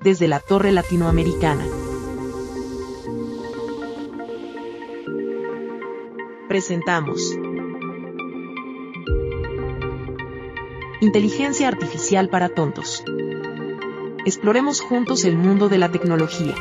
desde la Torre Latinoamericana. Presentamos Inteligencia Artificial para Tontos. Exploremos juntos el mundo de la tecnología.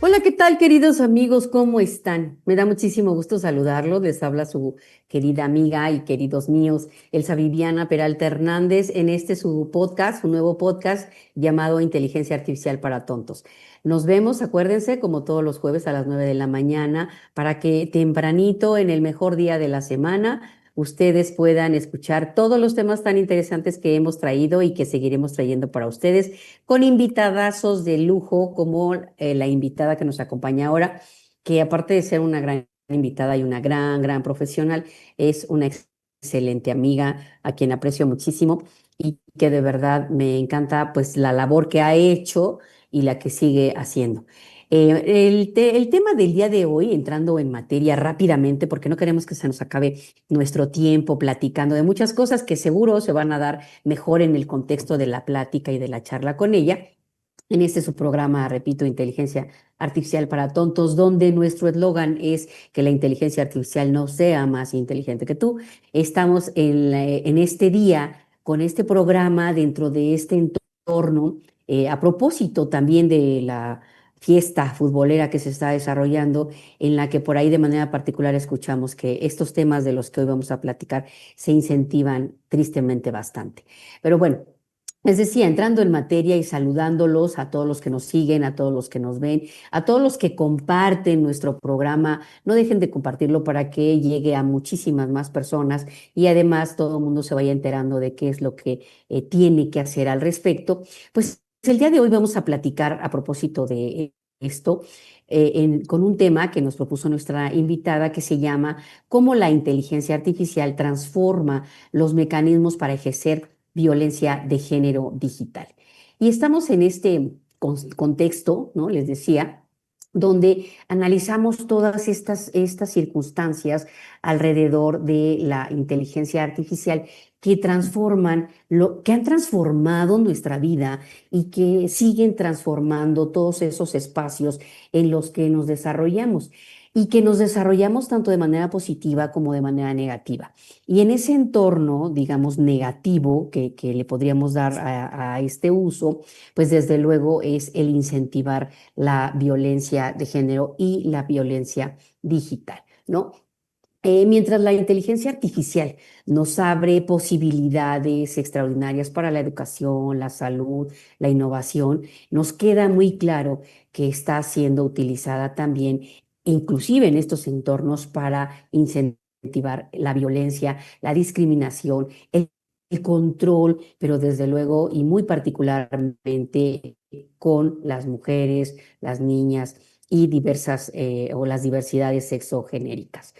Hola, ¿qué tal, queridos amigos? ¿Cómo están? Me da muchísimo gusto saludarlos. Les habla su querida amiga y queridos míos, Elsa Viviana Peralta Hernández, en su podcast, un nuevo podcast llamado Inteligencia Artificial para Tontos. Nos vemos, acuérdense, como todos los jueves a las 9 de la mañana, para que tempranito, en el mejor día de la semana, ustedes puedan escuchar todos los temas tan interesantes que hemos traído y que seguiremos trayendo para ustedes, con invitadazos de lujo como la invitada que nos acompaña ahora, que aparte de ser una gran invitada y una gran profesional, es una excelente amiga a quien aprecio muchísimo y que de verdad me encanta pues la labor que ha hecho y la que sigue haciendo. El tema del día de hoy, entrando en materia rápidamente, porque no queremos que se nos acabe nuestro tiempo platicando de muchas cosas que seguro se van a dar mejor en el contexto de la plática y de la charla con ella. En su programa, repito, Inteligencia Artificial para Tontos, donde nuestro eslogan es que la inteligencia artificial no sea más inteligente que tú. Estamos en este día con este programa dentro de este entorno, a propósito también de la fiesta futbolera que se está desarrollando, en la que por ahí de manera particular escuchamos que estos temas de los que hoy vamos a platicar se incentivan tristemente bastante. Pero bueno, les decía, entrando en materia y saludándolos a todos los que nos siguen, a todos los que nos ven, a todos los que comparten nuestro programa, no dejen de compartirlo para que llegue a muchísimas más personas y además todo el mundo se vaya enterando de qué es lo que tiene que hacer al respecto. Pues el día de hoy vamos a platicar a propósito de esto, con un tema que nos propuso nuestra invitada que se llama ¿Cómo la inteligencia artificial transforma los mecanismos para ejercer violencia de género digital? Y estamos en este contexto, ¿no? Les decía, donde analizamos todas estas circunstancias alrededor de la inteligencia artificial que que han transformado nuestra vida y que siguen transformando todos esos espacios en los que nos desarrollamos y que nos desarrollamos tanto de manera positiva como de manera negativa. Y en ese entorno, digamos, negativo que le podríamos dar a este uso, pues desde luego es el incentivar la violencia de género y la violencia digital, ¿no? Mientras la inteligencia artificial nos abre posibilidades extraordinarias para la educación, la salud, la innovación, nos queda muy claro que está siendo utilizada también, inclusive en estos entornos, para incentivar la violencia, la discriminación, el control, pero desde luego y muy particularmente con las mujeres, las niñas y diversas o las diversidades sexogenéricas.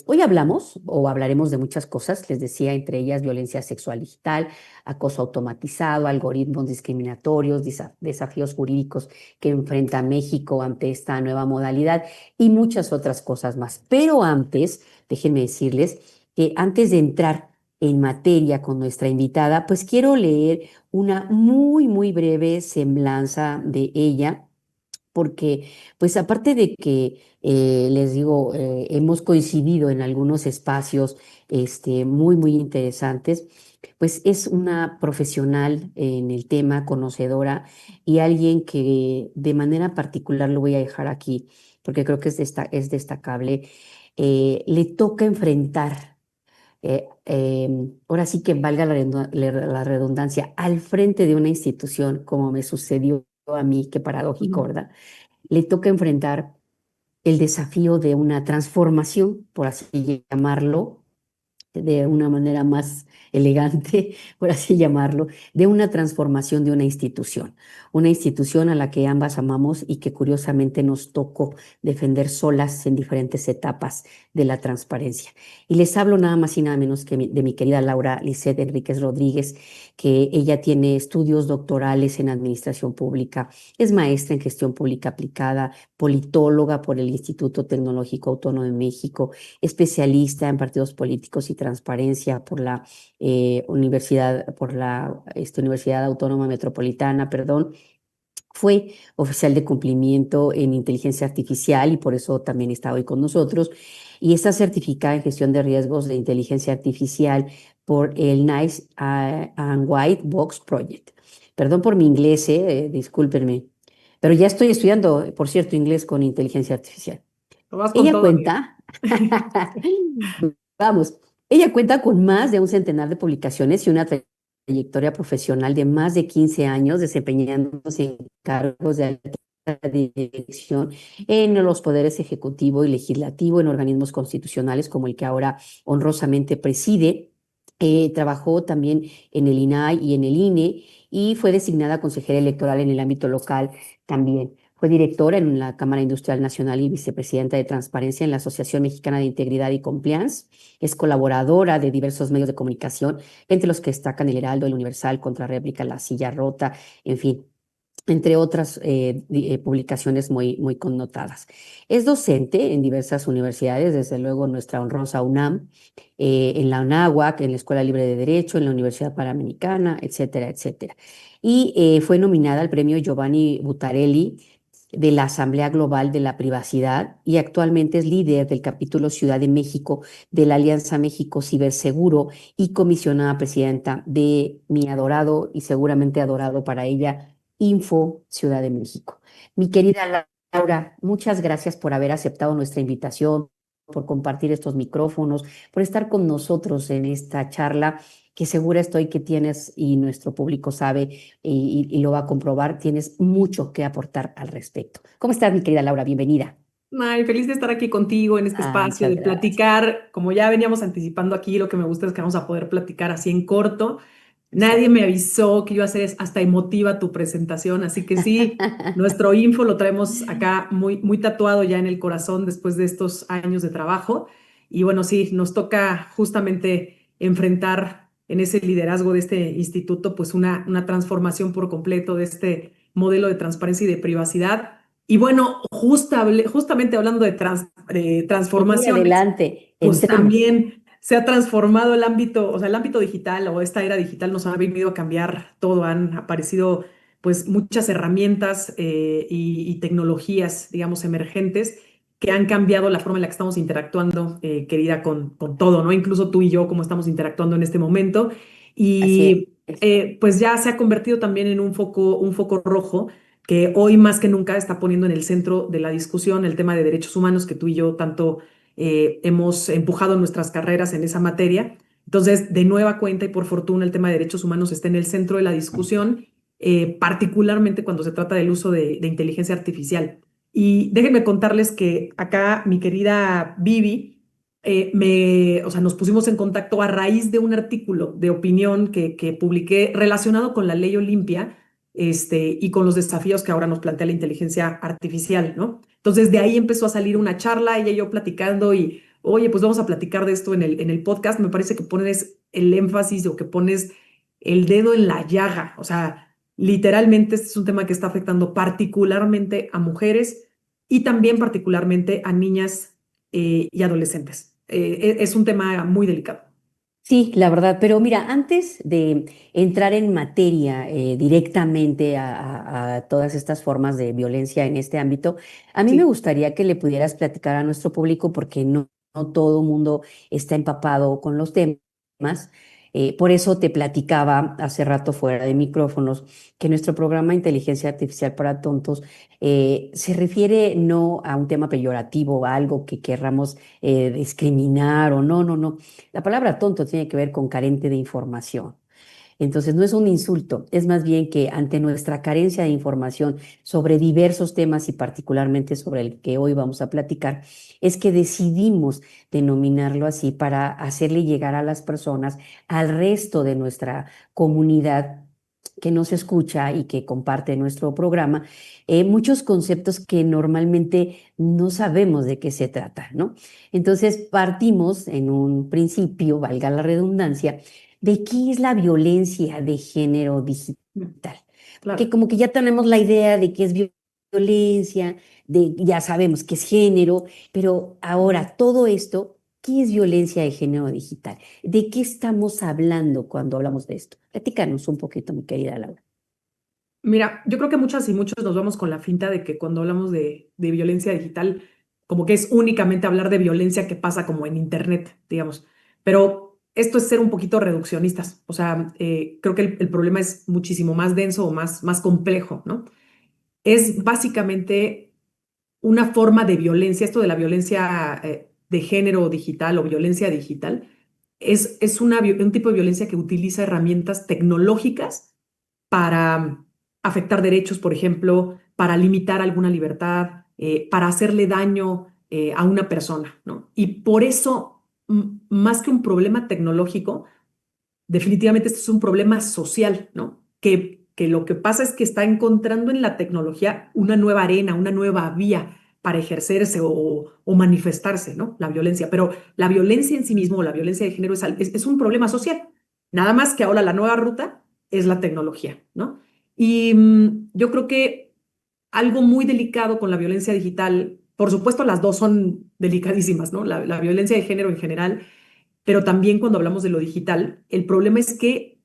Hoy hablamos o hablaremos de muchas cosas, les decía, entre ellas violencia sexual digital, acoso automatizado, algoritmos discriminatorios, desafíos jurídicos que enfrenta México ante esta nueva modalidad y muchas otras cosas más. Pero antes, déjenme decirles que antes de entrar en materia con nuestra invitada, pues quiero leer una muy breve semblanza de ella porque pues aparte de que les digo, hemos coincidido en algunos espacios muy interesantes, pues es una profesional en el tema, conocedora y alguien que de manera particular lo voy a dejar aquí, porque creo que es destacable, le toca enfrentar. Ahora sí que valga la redundancia, al frente de una institución, como me sucedió a mí, qué paradójico, ¿verdad? Le toca enfrentar el desafío de una transformación, por así llamarlo, de una manera más elegante, por así llamarlo, de una transformación de una institución a la que ambas amamos y que curiosamente nos tocó defender solas en diferentes etapas de la transparencia. Y les hablo nada más y nada menos que de mi querida Laura Lisset Enríquez Rodríguez, que ella tiene estudios doctorales en administración pública, es maestra en gestión pública aplicada, politóloga por el Instituto Tecnológico Autónomo de México, especialista en partidos políticos y Transparencia por la Universidad Autónoma Metropolitana, perdón. Fue oficial de cumplimiento en inteligencia artificial y por eso también está hoy con nosotros. Y está certificada en gestión de riesgos de inteligencia artificial por el NICE and White Box Project. Perdón por mi inglés, discúlpenme. Pero ya estoy estudiando, por cierto, inglés con inteligencia artificial. Lo vas con Ella todo, amiga. cuenta, vamos, ella cuenta con más de un centenar de publicaciones y una trayectoria profesional de más de 15 años desempeñándose en cargos de alta dirección en los poderes ejecutivo y legislativo, en organismos constitucionales como el que ahora honrosamente preside. Trabajó también en el INAI y en el INE y fue designada consejera electoral en el ámbito local también. Fue directora en la Cámara Industrial Nacional y vicepresidenta de Transparencia en la Asociación Mexicana de Integridad y Compliance. Es colaboradora de diversos medios de comunicación, entre los que destacan El Heraldo, El Universal, Contrarréplica, La Silla Rota, en fin, entre otras publicaciones muy connotadas. Es docente en diversas universidades, desde luego nuestra honrosa UNAM, en la UNAHUAC, en la Escuela Libre de Derecho, en la Universidad Panamericana, etcétera, etcétera. Y fue nominada al premio Giovanni Butarelli de la Asamblea Global de la Privacidad y actualmente es líder del capítulo Ciudad de México de la Alianza México Ciberseguro y comisionada presidenta de mi adorado y seguramente adorado para ella Info Ciudad de México. Mi querida Laura, muchas gracias por haber aceptado nuestra invitación, por compartir estos micrófonos, por estar con nosotros en esta charla que segura estoy que tienes y nuestro público sabe y lo va a comprobar, tienes mucho que aportar al respecto. ¿Cómo estás, mi querida Laura? Bienvenida. Ay, feliz de estar aquí contigo en este espacio, Muchas de gracias. platicar. Como ya veníamos anticipando aquí, lo que me gusta es que vamos a poder platicar así en corto. Nadie Exacto. me avisó que iba a ser hasta emotiva tu presentación, así que sí, nuestro info lo traemos acá muy tatuado ya en el corazón después de estos años de trabajo. Y bueno, sí, nos toca justamente enfrentar en ese liderazgo de este instituto, pues una transformación por completo de este modelo de transparencia y de privacidad. Y bueno, justamente hablando de Sí, transformaciones, adelante, pues entremos. también se ha transformado el ámbito, o sea, el ámbito digital o esta era digital nos ha venido a cambiar todo, han aparecido pues muchas herramientas y tecnologías, digamos, emergentes que han cambiado la forma en la que estamos interactuando, querida, con todo, ¿no? Incluso tú y yo, cómo estamos interactuando en este momento. Así Y es. pues ya se ha convertido también en un foco rojo que hoy más que nunca está poniendo en el centro de la discusión el tema de derechos humanos que tú y yo tanto hemos empujado nuestras carreras en esa materia. Entonces, de nueva cuenta y por fortuna, el tema de derechos humanos está en el centro de la discusión, particularmente cuando se trata del uso de inteligencia artificial. Y déjenme contarles que acá mi querida Vivi, o sea, nos pusimos en contacto a raíz de un artículo de opinión que publiqué relacionado con la ley Olimpia, y con los desafíos que ahora nos plantea la inteligencia artificial, ¿no? Entonces de ahí empezó a salir una charla, ella y yo platicando y, oye, pues vamos a platicar de esto en el podcast. Me parece que pones el énfasis o que pones el dedo en la llaga. O sea, literalmente este es un tema que está afectando particularmente a mujeres y también particularmente a niñas y adolescentes. Es un tema muy delicado. Sí, la verdad, pero mira, antes de entrar en materia directamente a todas estas formas de violencia en este ámbito, a mí me Sí. gustaría que le pudieras platicar a nuestro público porque no todo el mundo está empapado con los temas. Por eso te platicaba hace rato fuera de micrófonos que nuestro programa Inteligencia Artificial para Tontos se refiere no a un tema peyorativo, a algo que querramos discriminar o no. La palabra tonto tiene que ver con carente de información. Entonces, no es un insulto, es más bien que ante nuestra carencia de información sobre diversos temas y particularmente sobre el que hoy vamos a platicar, es que decidimos denominarlo así para hacerle llegar a las personas, al resto de nuestra comunidad que nos escucha y que comparte nuestro programa, muchos conceptos que normalmente no sabemos de qué se trata, ¿no? Entonces partimos en un principio, valga la redundancia, de qué es la violencia de género digital. Porque Claro. como que ya tenemos la idea de qué es violencia, ya sabemos qué es género, pero ahora todo esto ¿Qué es violencia de género digital? ¿De qué estamos hablando cuando hablamos de esto? Platícanos un poquito, mi querida Laura. Mira, yo creo que muchas y muchos nos vamos con la finta de que cuando hablamos de violencia digital, como que es únicamente hablar de violencia que pasa como en Internet, digamos. Pero esto es ser un poquito reduccionistas. O sea, creo que el problema es muchísimo más denso o más complejo, ¿no? Es básicamente una forma de violencia, esto de la violencia de género digital o violencia digital, es un tipo de violencia que utiliza herramientas tecnológicas para afectar derechos, por ejemplo, para limitar alguna libertad, para hacerle daño a una persona, ¿no? Y por eso, más que un problema tecnológico, definitivamente esto es un problema social, ¿no? Que lo que pasa es que está encontrando en la tecnología una nueva arena, una nueva vía para ejercerse o manifestarse, ¿no? La violencia. Pero la violencia en sí mismo, o la violencia de género, es un problema social. Nada más que ahora la nueva ruta es la tecnología, ¿no? Y yo creo que algo muy delicado con la violencia digital, por supuesto las dos son delicadísimas, ¿no? La violencia de género en general, pero también cuando hablamos de lo digital, el problema es que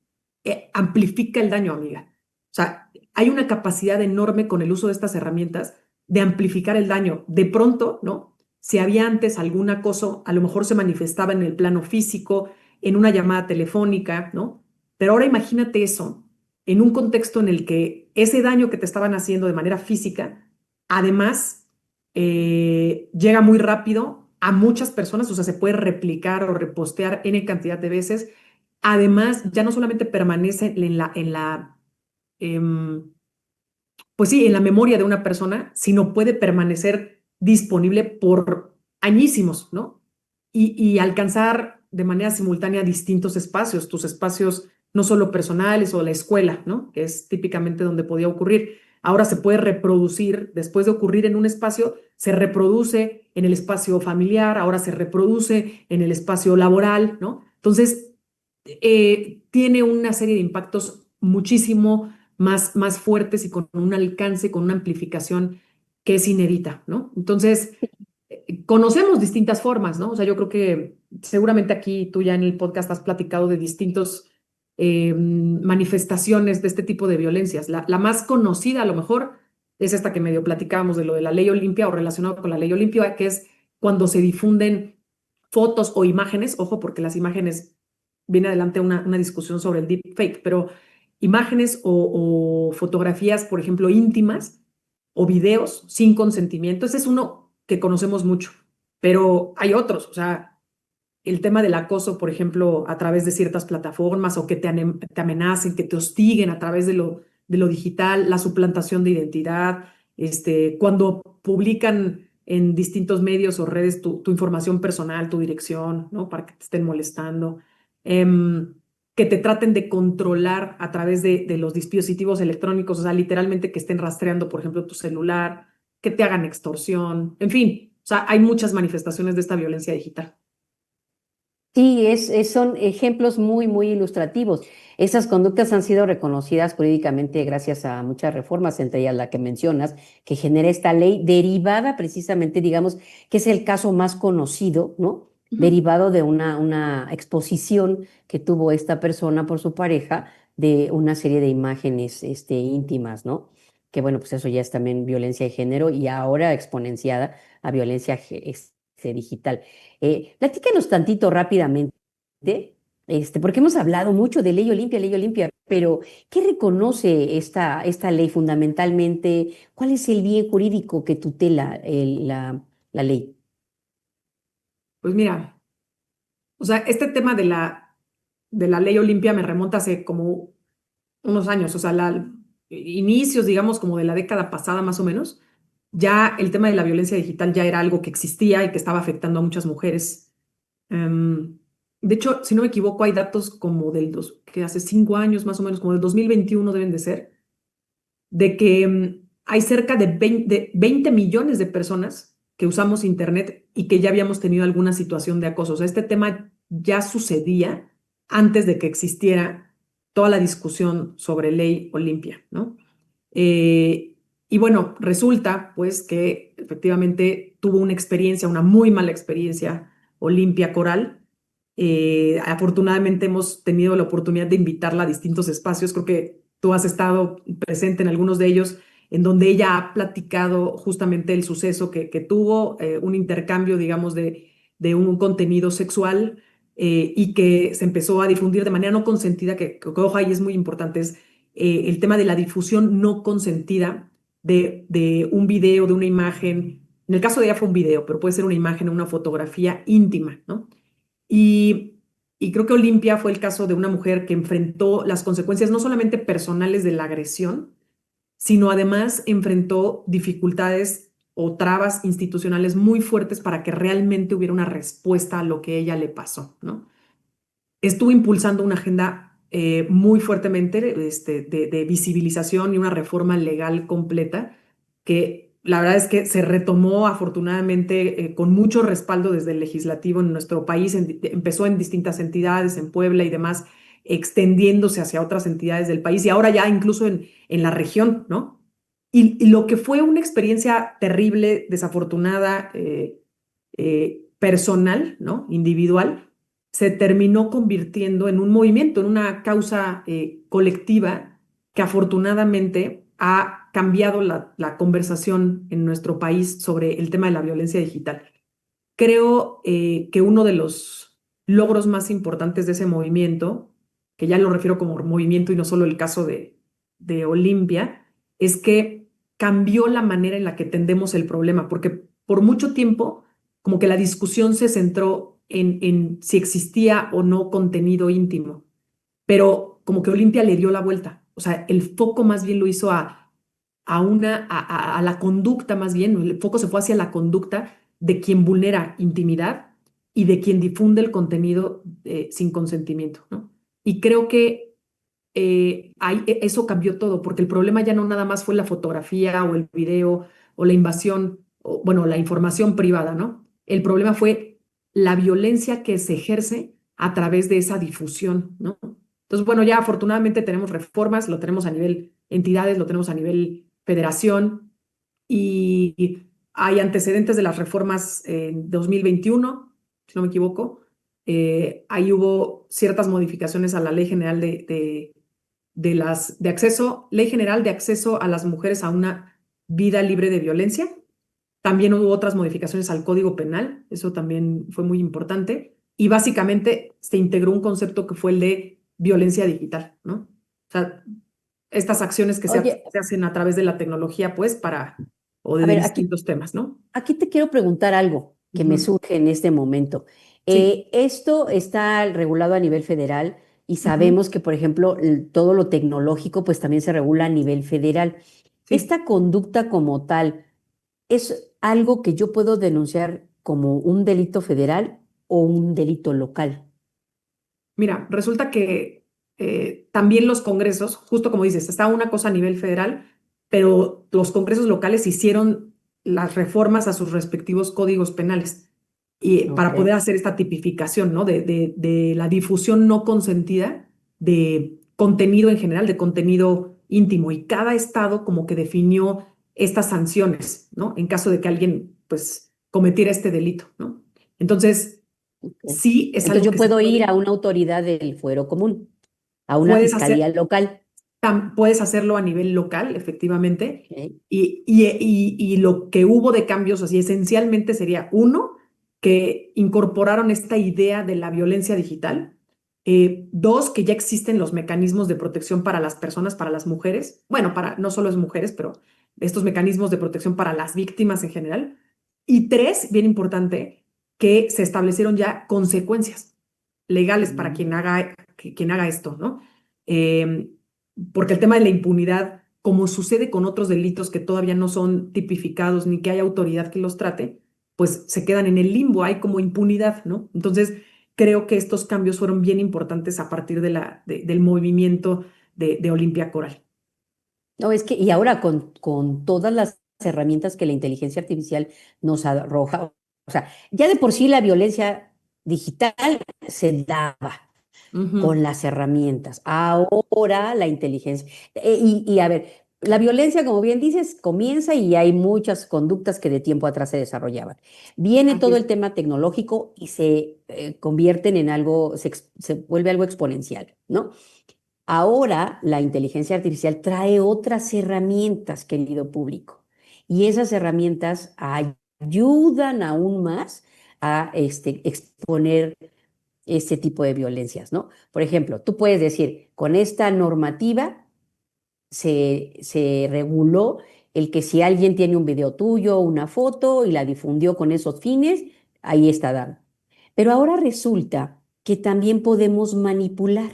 amplifica el daño, amiga. O sea, hay una capacidad enorme con el uso de estas herramientas de amplificar el daño. De pronto, ¿no? Si había antes algún acoso, a lo mejor se manifestaba en el plano físico, en una llamada telefónica, ¿no? Pero ahora imagínate eso en un contexto en el que ese daño que te estaban haciendo de manera física, además, llega muy rápido a muchas personas, o sea, se puede replicar o repostear N cantidad de veces. Además, ya no solamente permanece em, pues sí, en la memoria de una persona, sino puede permanecer disponible por añísimos, ¿no? Y alcanzar de manera simultánea distintos espacios, tus espacios no solo personales o la escuela, ¿no? Que es típicamente donde podía ocurrir. Ahora se puede reproducir, después de ocurrir en un espacio, se reproduce en el espacio familiar, ahora se reproduce en el espacio laboral, ¿no? Entonces, tiene una serie de impactos muchísimo más fuertes y con un alcance, con una amplificación que es inédita, ¿no? Entonces, conocemos distintas formas, ¿no? O sea, yo creo que seguramente aquí tú ya en el podcast has platicado de distintos manifestaciones de este tipo de violencias. La más conocida a lo mejor es esta que medio platicábamos de lo de la ley Olimpia o relacionado con la ley Olimpia, que es cuando se difunden fotos o imágenes, ojo, porque las imágenes, viene adelante una discusión sobre el deepfake, pero imágenes o fotografías, por ejemplo, íntimas o videos sin consentimiento. Ese es uno que conocemos mucho, pero hay otros, o sea, el tema del acoso, por ejemplo, a través de ciertas plataformas o que te amenacen, que te hostiguen a través de lo digital, la suplantación de identidad, cuando publican en distintos medios o redes tu información personal, tu dirección, ¿no? Para que te estén molestando. Que te traten de controlar a través de los dispositivos electrónicos, o sea, literalmente que estén rastreando, por ejemplo, tu celular, que te hagan extorsión, en fin, o sea, hay muchas manifestaciones de esta violencia digital. Sí, son ejemplos muy, muy ilustrativos. Esas conductas han sido reconocidas jurídicamente gracias a muchas reformas, entre ellas la que mencionas, que genera esta ley derivada precisamente, digamos, que es el caso más conocido, ¿no? Ujú. Derivado de una exposición que tuvo esta persona por su pareja de una serie de imágenes, íntimas, ¿no? Que bueno, pues eso ya es también violencia de género y ahora exponenciada a violencia digital. Platícanos tantito rápidamente, porque hemos hablado mucho de Ley Olimpia, pero ¿qué reconoce esta ley fundamentalmente? ¿Cuál es el bien jurídico que tutela la ley? Pues mira, o sea, este tema de la ley Olimpia me remonta hace como unos años, o sea, inicios, digamos, como de la década pasada más o menos. Ya el tema de la violencia digital ya era algo que existía y que estaba afectando a muchas mujeres. Em, de hecho, si no me equivoco, hay datos como que hace 5 años más o menos, como del 2021 deben de ser, de que hay cerca de 20 millones de personas que usamos Internet y que ya habíamos tenido alguna situación de acoso. O sea, este tema ya sucedía antes de que existiera toda la discusión sobre ley Olimpia, ¿no? Eh, y bueno, resulta pues que efectivamente tuvo una experiencia, una muy mala experiencia, Olimpia Coral. Afortunadamente hemos tenido la oportunidad de invitarla a distintos espacios. Creo que tú has estado presente en algunos de ellos, en donde ella ha platicado justamente el suceso que tuvo, un intercambio, digamos, de un contenido sexual y que se empezó a difundir de manera no consentida, que ojo, ahí es muy importante, es el tema de la difusión no consentida de un video, de una imagen. En el caso de ella fue un video, pero puede ser una imagen, una fotografía íntima, ¿no? Y, y creo que Olimpia fue el caso de una mujer que enfrentó las consecuencias no solamente personales de la agresión, sino además enfrentó dificultades o trabas institucionales muy fuertes para que realmente hubiera una respuesta a lo que ella le pasó, ¿no? Estuvo impulsando una agenda muy fuertemente de visibilización y una reforma legal completa que la verdad es que se retomó afortunadamente con mucho respaldo desde el legislativo en nuestro país. Empezó en distintas entidades, en Puebla y demás, extendiéndose hacia otras entidades del país y ahora ya incluso en la región, ¿no? Y lo que fue una experiencia terrible, desafortunada, personal, ¿no? Individual, se terminó convirtiendo en un movimiento, en una causa colectiva que afortunadamente ha cambiado la conversación en nuestro país sobre el tema de la violencia digital. Creo que uno de los logros más importantes de ese movimiento, que ya lo refiero como movimiento y no solo el caso de Olimpia, es que cambió la manera en la que tendemos el problema, porque por mucho tiempo como que la discusión se centró en si existía o no contenido íntimo, pero como que Olimpia le dio la vuelta, o sea, el foco más bien lo hizo a la conducta más bien, el foco se fue hacia la conducta de quien vulnera intimidad y de quien difunde el contenido sin consentimiento, ¿no? Y creo que eso cambió todo, porque el problema ya no nada más fue la fotografía o el video o la invasión, o, bueno, la información privada, ¿no? El problema fue la violencia que se ejerce a través de esa difusión, ¿no? Entonces, bueno, ya afortunadamente tenemos reformas, lo tenemos a nivel entidades, lo tenemos a nivel federación y hay antecedentes de las reformas en 2021, si no me equivoco. Ahí hubo ciertas modificaciones a la Ley General de acceso, Ley General de Acceso a las Mujeres a una Vida Libre de Violencia. También hubo otras modificaciones al Código Penal, eso también fue muy importante. Y básicamente se integró un concepto que fue el de violencia digital, ¿no? O sea, estas acciones que Oye, se hacen a través de la tecnología, pues, o a de ver, aquí, distintos temas, ¿no? aquí te quiero preguntar algo que me Ujú. surge en este momento. Sí. Esto está regulado a nivel federal y Ujú. sabemos que, por ejemplo, todo lo tecnológico pues también se regula a nivel federal. Sí. Esta conducta como tal, ¿es algo que yo puedo denunciar como un delito federal o un delito local? Mira, resulta que también los congresos, justo como dices, está una cosa a nivel federal, pero los congresos locales hicieron las reformas a sus respectivos códigos penales y Ok. para poder hacer esta tipificación, ¿no? De la difusión no consentida de contenido en general, de contenido íntimo. Y cada estado como que definió estas sanciones, ¿no? En caso de que alguien, pues, cometiera este delito, ¿no? Entonces, Ok. sí es Entonces algo yo que se puedo ir puede. a una autoridad del fuero común, a una Puedes fiscalía hacer, local. puedes hacerlo a nivel local, efectivamente, Ok. y lo que hubo de cambios así esencialmente sería, uno, que incorporaron esta idea de la violencia digital, dos, que ya existen los mecanismos de protección para las personas, para las mujeres, bueno, para no solo las mujeres, pero estos mecanismos de protección para las víctimas en general, y tres, bien importante, que se establecieron ya consecuencias legales para Mm. quien haga esto, ¿no? Eh, Porque el tema de la impunidad, como sucede con otros delitos que todavía no son tipificados ni que haya autoridad que los trate, pues se quedan en el limbo, hay como impunidad, ¿no? Entonces, creo que estos cambios fueron bien importantes a partir del movimiento de Olimpia Coral. No, es que, y ahora con todas las herramientas que la inteligencia artificial nos arroja, o sea, ya de por sí la violencia digital se daba Ujú. con las herramientas. Ahora la inteligencia. Y a ver, la violencia, como bien dices, comienza y hay muchas conductas que de tiempo atrás se desarrollaban. Viene Así todo es. el tema tecnológico y se convierten en algo, se vuelve algo exponencial, ¿no? Ahora la inteligencia artificial trae otras herramientas, querido público, y esas herramientas ayudan aún más a exponer este tipo de violencias, ¿no? Por ejemplo, tú puedes decir, con esta normativa se reguló el que si alguien tiene un video tuyo, una foto y la difundió con esos fines, ahí está dando. Pero ahora resulta que también podemos manipular,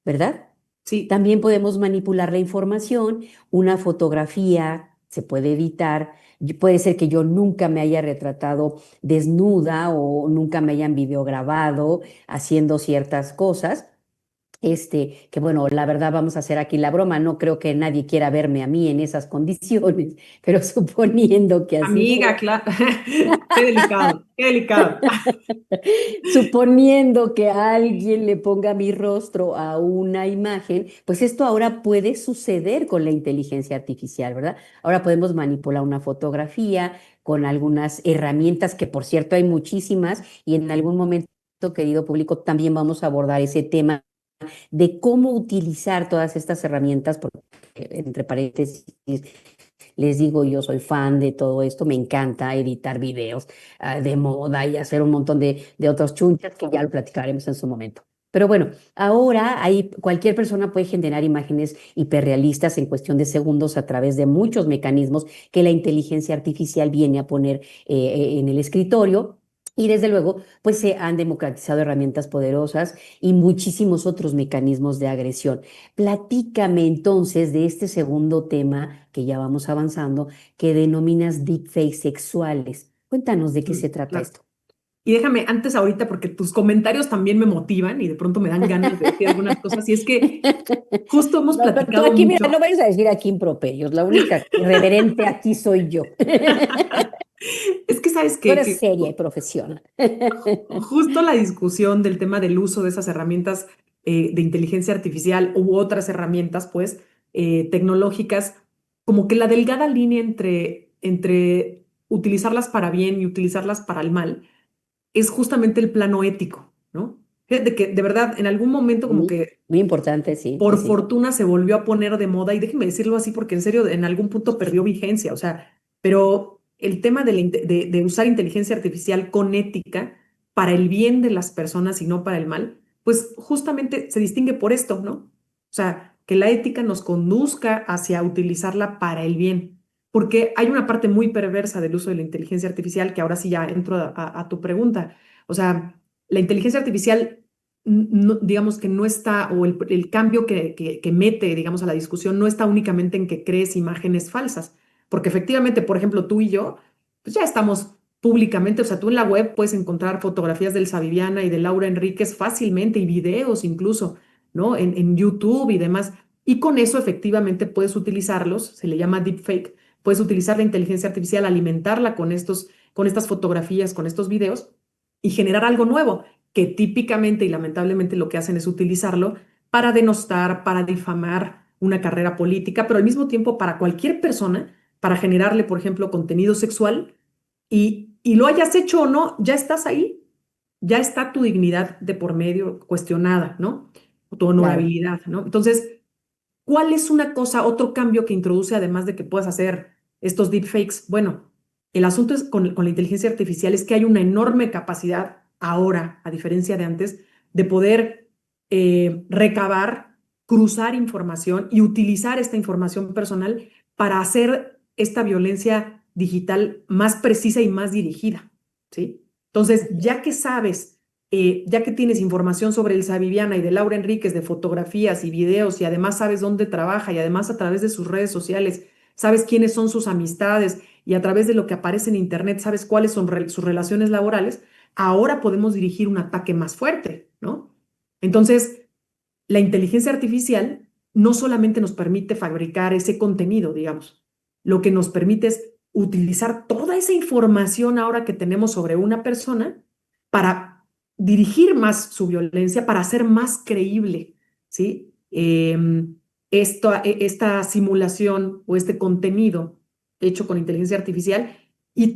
¿verdad? Sí, También podemos manipular la información, una fotografía se puede editar, puede ser que yo nunca me haya retratado desnuda o nunca me hayan videograbado haciendo ciertas cosas. Que bueno, la verdad vamos a hacer aquí la broma, no creo que nadie quiera verme a mí en esas condiciones, pero suponiendo que así amiga, fuera. claro. Qué delicado, qué delicado. Suponiendo que alguien le ponga mi rostro a una imagen, pues esto ahora puede suceder con la inteligencia artificial, ¿verdad? Ahora podemos manipular una fotografía con algunas herramientas, que por cierto hay muchísimas, y en algún momento, querido público, también vamos a abordar ese tema de cómo utilizar todas estas herramientas, porque entre paréntesis les digo, yo soy fan de todo esto, me encanta editar videos de moda y hacer un montón de otros chunchas que ya lo platicaremos en su momento. Pero bueno, ahora cualquier persona puede generar imágenes hiperrealistas en cuestión de segundos a través de muchos mecanismos que la inteligencia artificial viene a poner en el escritorio. Y desde luego, pues se han democratizado herramientas poderosas y muchísimos otros mecanismos de agresión. Platícame entonces de este segundo tema que ya vamos avanzando, que denominas deepfakes sexuales. Cuéntanos de qué se trata Claro. esto. Y déjame antes ahorita, porque tus comentarios también me motivan y de pronto me dan ganas de decir algunas cosas. Y es que justo hemos No, pero tú platicado aquí, mira, no mucho. vayas a decir aquí improperios, la única irreverente aquí soy yo. Es que sabes Tú que, eres seria y profesional. justo la discusión del tema del uso de esas herramientas de inteligencia artificial u otras herramientas, pues, tecnológicas, como que la delgada línea entre utilizarlas para bien y utilizarlas para el mal es justamente el plano ético, ¿no? Fíjate que de verdad en algún momento como Muy, que muy importante, sí, sí, por sí. fortuna se volvió a poner de moda y déjenme decirlo así porque en serio en algún punto perdió vigencia, o sea, pero el tema de usar inteligencia artificial con ética para el bien de las personas y no para el mal, pues justamente se distingue por esto, ¿no? O sea, que la ética nos conduzca hacia utilizarla para el bien, porque hay una parte muy perversa del uso de la inteligencia artificial que ahora sí ya entro a tu pregunta. O sea, la inteligencia artificial digamos que no está, o el cambio que mete, digamos, a la discusión no está únicamente en que crees imágenes falsas, porque efectivamente, por ejemplo, tú y yo, pues ya estamos públicamente, o sea, tú en la web puedes encontrar fotografías del Viviana y de Laura Enríquez fácilmente y videos incluso, ¿no? En YouTube y demás. Y con eso efectivamente puedes utilizarlos, se le llama deepfake, puedes utilizar la inteligencia artificial, alimentarla con estas fotografías, con estos videos y generar algo nuevo que típicamente y lamentablemente lo que hacen es utilizarlo para denostar, para difamar una carrera política, pero al mismo tiempo para cualquier persona, para generarle, por ejemplo, contenido sexual y lo hayas hecho o no, ya estás ahí, ya está tu dignidad de por medio cuestionada, ¿no? Tu Claro. honorabilidad, ¿no? Entonces, ¿cuál es una cosa, otro cambio que introduce además de que puedas hacer estos deepfakes? Bueno, el asunto es con la inteligencia artificial es que hay una enorme capacidad ahora, a diferencia de antes, de poder recabar, cruzar información y utilizar esta información personal para hacer esta violencia digital más precisa y más dirigida, ¿sí? Entonces, ya que sabes ya que tienes información sobre Elsa Viviana y de Laura Enríquez, de fotografías y videos, y además sabes dónde trabaja, y además a través de sus redes sociales, sabes quiénes son sus amistades, y a través de lo que aparece en Internet, sabes cuáles son sus relaciones laborales, ahora podemos dirigir un ataque más fuerte, ¿no? Entonces, la inteligencia artificial no solamente nos permite fabricar ese contenido, digamos, lo que nos permite es utilizar toda esa información ahora que tenemos sobre una persona para dirigir más su violencia, para hacer más creíble, ¿sí? esta simulación o este contenido hecho con inteligencia artificial y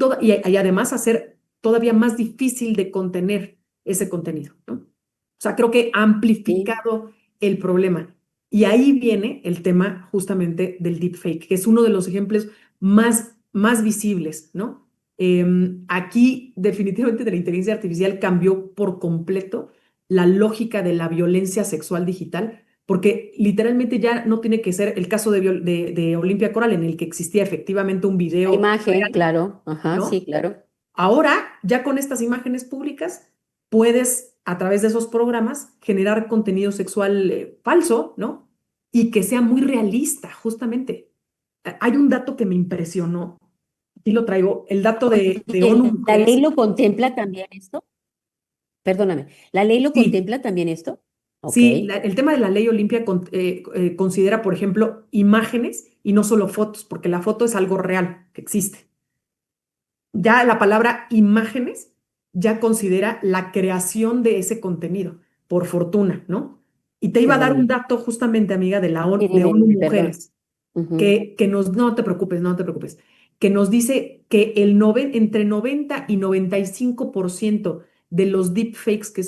además hacer todavía más difícil de contener ese contenido, ¿no? O sea, creo que ha Sí. amplificado el problema. Y ahí viene el tema justamente del deepfake, que es uno de los ejemplos más visibles, ¿no? Aquí definitivamente de la inteligencia artificial cambió por completo la lógica de la violencia sexual digital, porque literalmente ya no tiene que ser el caso de Olimpia Coral, en el que existía efectivamente un La video imagen, real, claro. Ajá, sí, ¿no? claro. Ahora, ya con estas imágenes públicas, puedes, a través de esos programas, generar contenido sexual falso, ¿no? Y que sea muy realista, justamente. Hay un dato que me impresionó, aquí lo traigo, el dato de ONU Oye, ¿la ley Mujeres. lo contempla también esto? Perdóname, ¿la ley lo Sí, contempla también esto? Ok. sí, el tema de la ley Olimpia considera, por ejemplo, imágenes y no solo fotos, porque la foto es algo real que existe. Ya la palabra imágenes ya considera la creación de ese contenido, por fortuna, ¿no? Y te Qué iba a dar un bonito. dato justamente, amiga, Sí, De dime, ONU dime, perdón. Mujeres, Ujú. no te preocupes, no te preocupes, que nos dice que entre 90 y 95% de los deepfakes que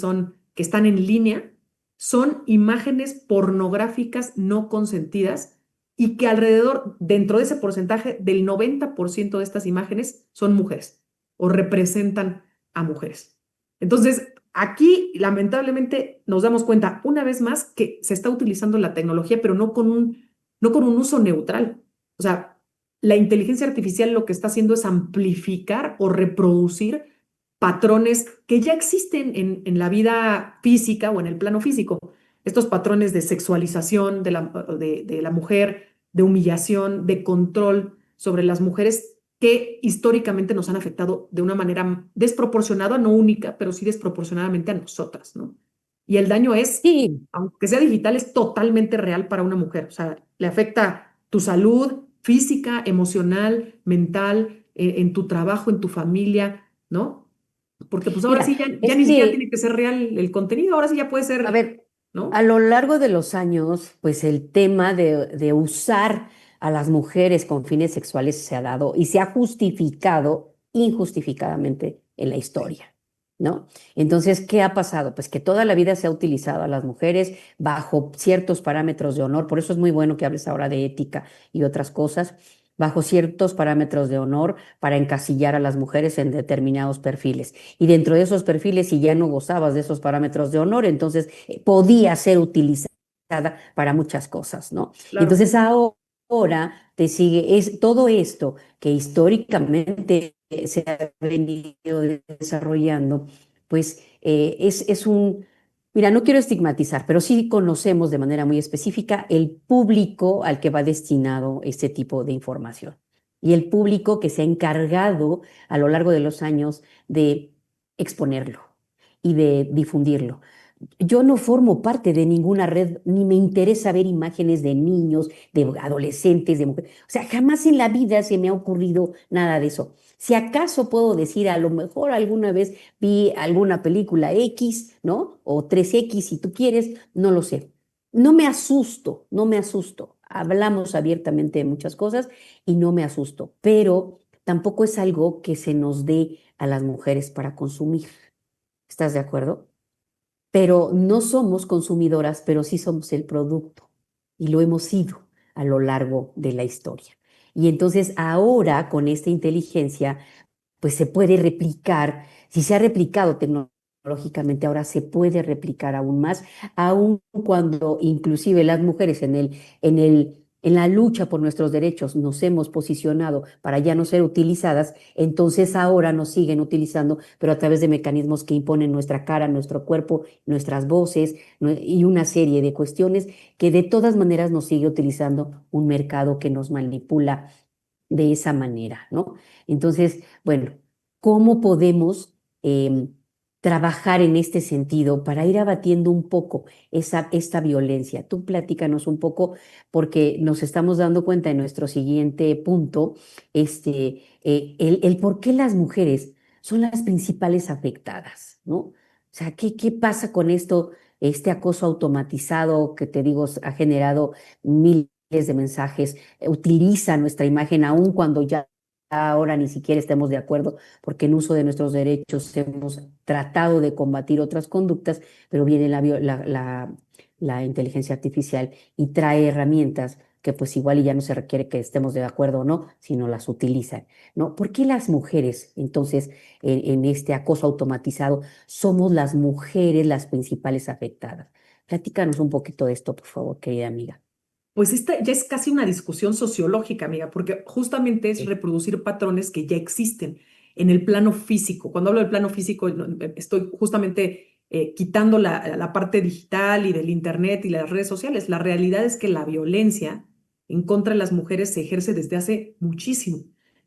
están en línea son imágenes pornográficas no consentidas y que alrededor, dentro de ese porcentaje, del 90% de estas imágenes son mujeres o representan a mujeres. Entonces, aquí lamentablemente nos damos cuenta una vez más que se está utilizando la tecnología, pero no con un uso neutral. O sea, la inteligencia artificial lo que está haciendo es amplificar o reproducir patrones que ya existen en la vida física o en el plano físico. Estos patrones de sexualización de la mujer, de humillación, de control sobre las mujeres que históricamente nos han afectado de una manera desproporcionada, no única, pero sí desproporcionadamente a nosotras, ¿no? Y el daño es, Sí, aunque sea digital, es totalmente real para una mujer. O sea, le afecta tu salud física, emocional, mental, en tu trabajo, en tu familia, ¿no? Porque pues ahora mira, sí ya es ni siquiera que, tiene que ser real el contenido, ahora sí ya puede a ser, ver, a ¿no? lo largo de los años, pues el tema de usar a las mujeres con fines sexuales se ha dado y se ha justificado injustificadamente en la historia, ¿no? Entonces, ¿qué ha pasado? Pues que toda la vida se ha utilizado a las mujeres bajo ciertos parámetros de honor, por eso es muy bueno que hables ahora de ética y otras cosas, bajo ciertos parámetros de honor para encasillar a las mujeres en determinados perfiles. Y dentro de esos perfiles, si ya no gozabas de esos parámetros de honor, entonces podía ser utilizada para muchas cosas, ¿no? Claro. Entonces ahora te sigue, es todo esto que históricamente se ha venido desarrollando, pues es un, mira, no quiero estigmatizar, pero sí conocemos de manera muy específica el público al que va destinado este tipo de información y el público que se ha encargado a lo largo de los años de exponerlo y de difundirlo. Yo no formo parte de ninguna red, ni me interesa ver imágenes de niños, de adolescentes, de mujeres. O sea, jamás en la vida se me ha ocurrido nada de eso. Si acaso puedo decir, a lo mejor alguna vez vi alguna película X, ¿no? O 3X si tú quieres, no lo sé. No me asusto, no me asusto. Hablamos abiertamente de muchas cosas y no me asusto, pero tampoco es algo que se nos dé a las mujeres para consumir. ¿Estás de acuerdo? Pero no somos consumidoras, pero sí somos el producto y lo hemos sido a lo largo de la historia. Y entonces ahora con esta inteligencia, pues se puede replicar, si se ha replicado tecnológicamente, ahora se puede replicar aún más, aun cuando inclusive las mujeres en la lucha por nuestros derechos nos hemos posicionado para ya no ser utilizadas, entonces ahora nos siguen utilizando, pero a través de mecanismos que imponen nuestra cara, nuestro cuerpo, nuestras voces y una serie de cuestiones que de todas maneras nos sigue utilizando un mercado que nos manipula de esa manera, ¿no? Entonces, bueno, ¿cómo podemos trabajar en este sentido para ir abatiendo un poco esta violencia? Tú platícanos un poco porque nos estamos dando cuenta en nuestro siguiente punto, el por qué las mujeres son las principales afectadas, ¿no? O sea, ¿qué pasa con esto? este acoso automatizado que te digo ha generado miles de mensajes, utiliza nuestra imagen aun cuando ya ahora ni siquiera estemos de acuerdo, porque en uso de nuestros derechos hemos tratado de combatir otras conductas, pero viene la inteligencia artificial y trae herramientas que pues igual y ya no se requiere que estemos de acuerdo o no, sino las utilizan, ¿no? ¿Por qué las mujeres, entonces, en este acoso automatizado, somos las mujeres las principales afectadas? Platícanos un poquito de esto, por favor, querida amiga. Pues esta ya es casi una discusión sociológica, amiga, porque justamente es Sí. reproducir patrones que ya existen en el plano físico. Cuando hablo del plano físico, estoy justamente quitando la parte digital y del internet y las redes sociales. La realidad es que la violencia en contra de las mujeres se ejerce desde hace muchísimo.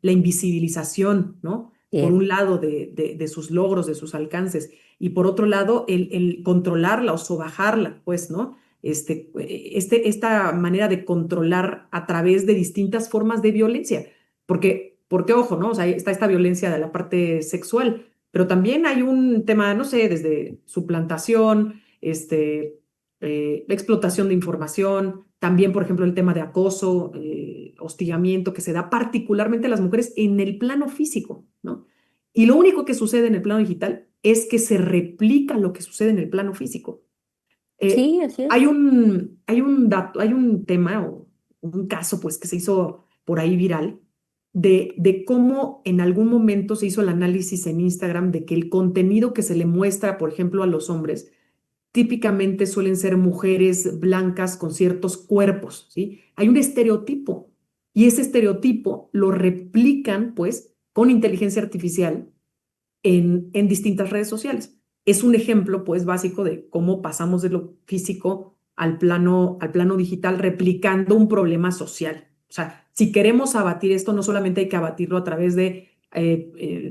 La invisibilización, ¿no? Por Bien. un lado, de sus logros, de sus alcances, y por otro lado, el controlarla o sobajarla, pues, ¿no? Esta manera de controlar a través de distintas formas de violencia. Porque ojo, ¿no? O sea, está esta violencia de la parte sexual, pero también hay un tema, no sé, desde suplantación, explotación de información, también, por ejemplo, el tema de acoso, hostigamiento que se da particularmente a las mujeres en el plano físico, ¿no? Y lo único que sucede en el plano digital es que se replica lo que sucede en el plano físico. Sí, así es. Hay un tema o un caso pues que se hizo por ahí viral de cómo en algún momento se hizo el análisis en Instagram de que el contenido que se le muestra, por ejemplo, a los hombres, típicamente suelen ser mujeres blancas con ciertos cuerpos, ¿sí? Hay un estereotipo y ese estereotipo lo replican pues con inteligencia artificial en distintas redes sociales. Es un ejemplo, pues, básico de cómo pasamos de lo físico al plano digital, replicando un problema social. O sea, si queremos abatir esto, no solamente hay que abatirlo a través de,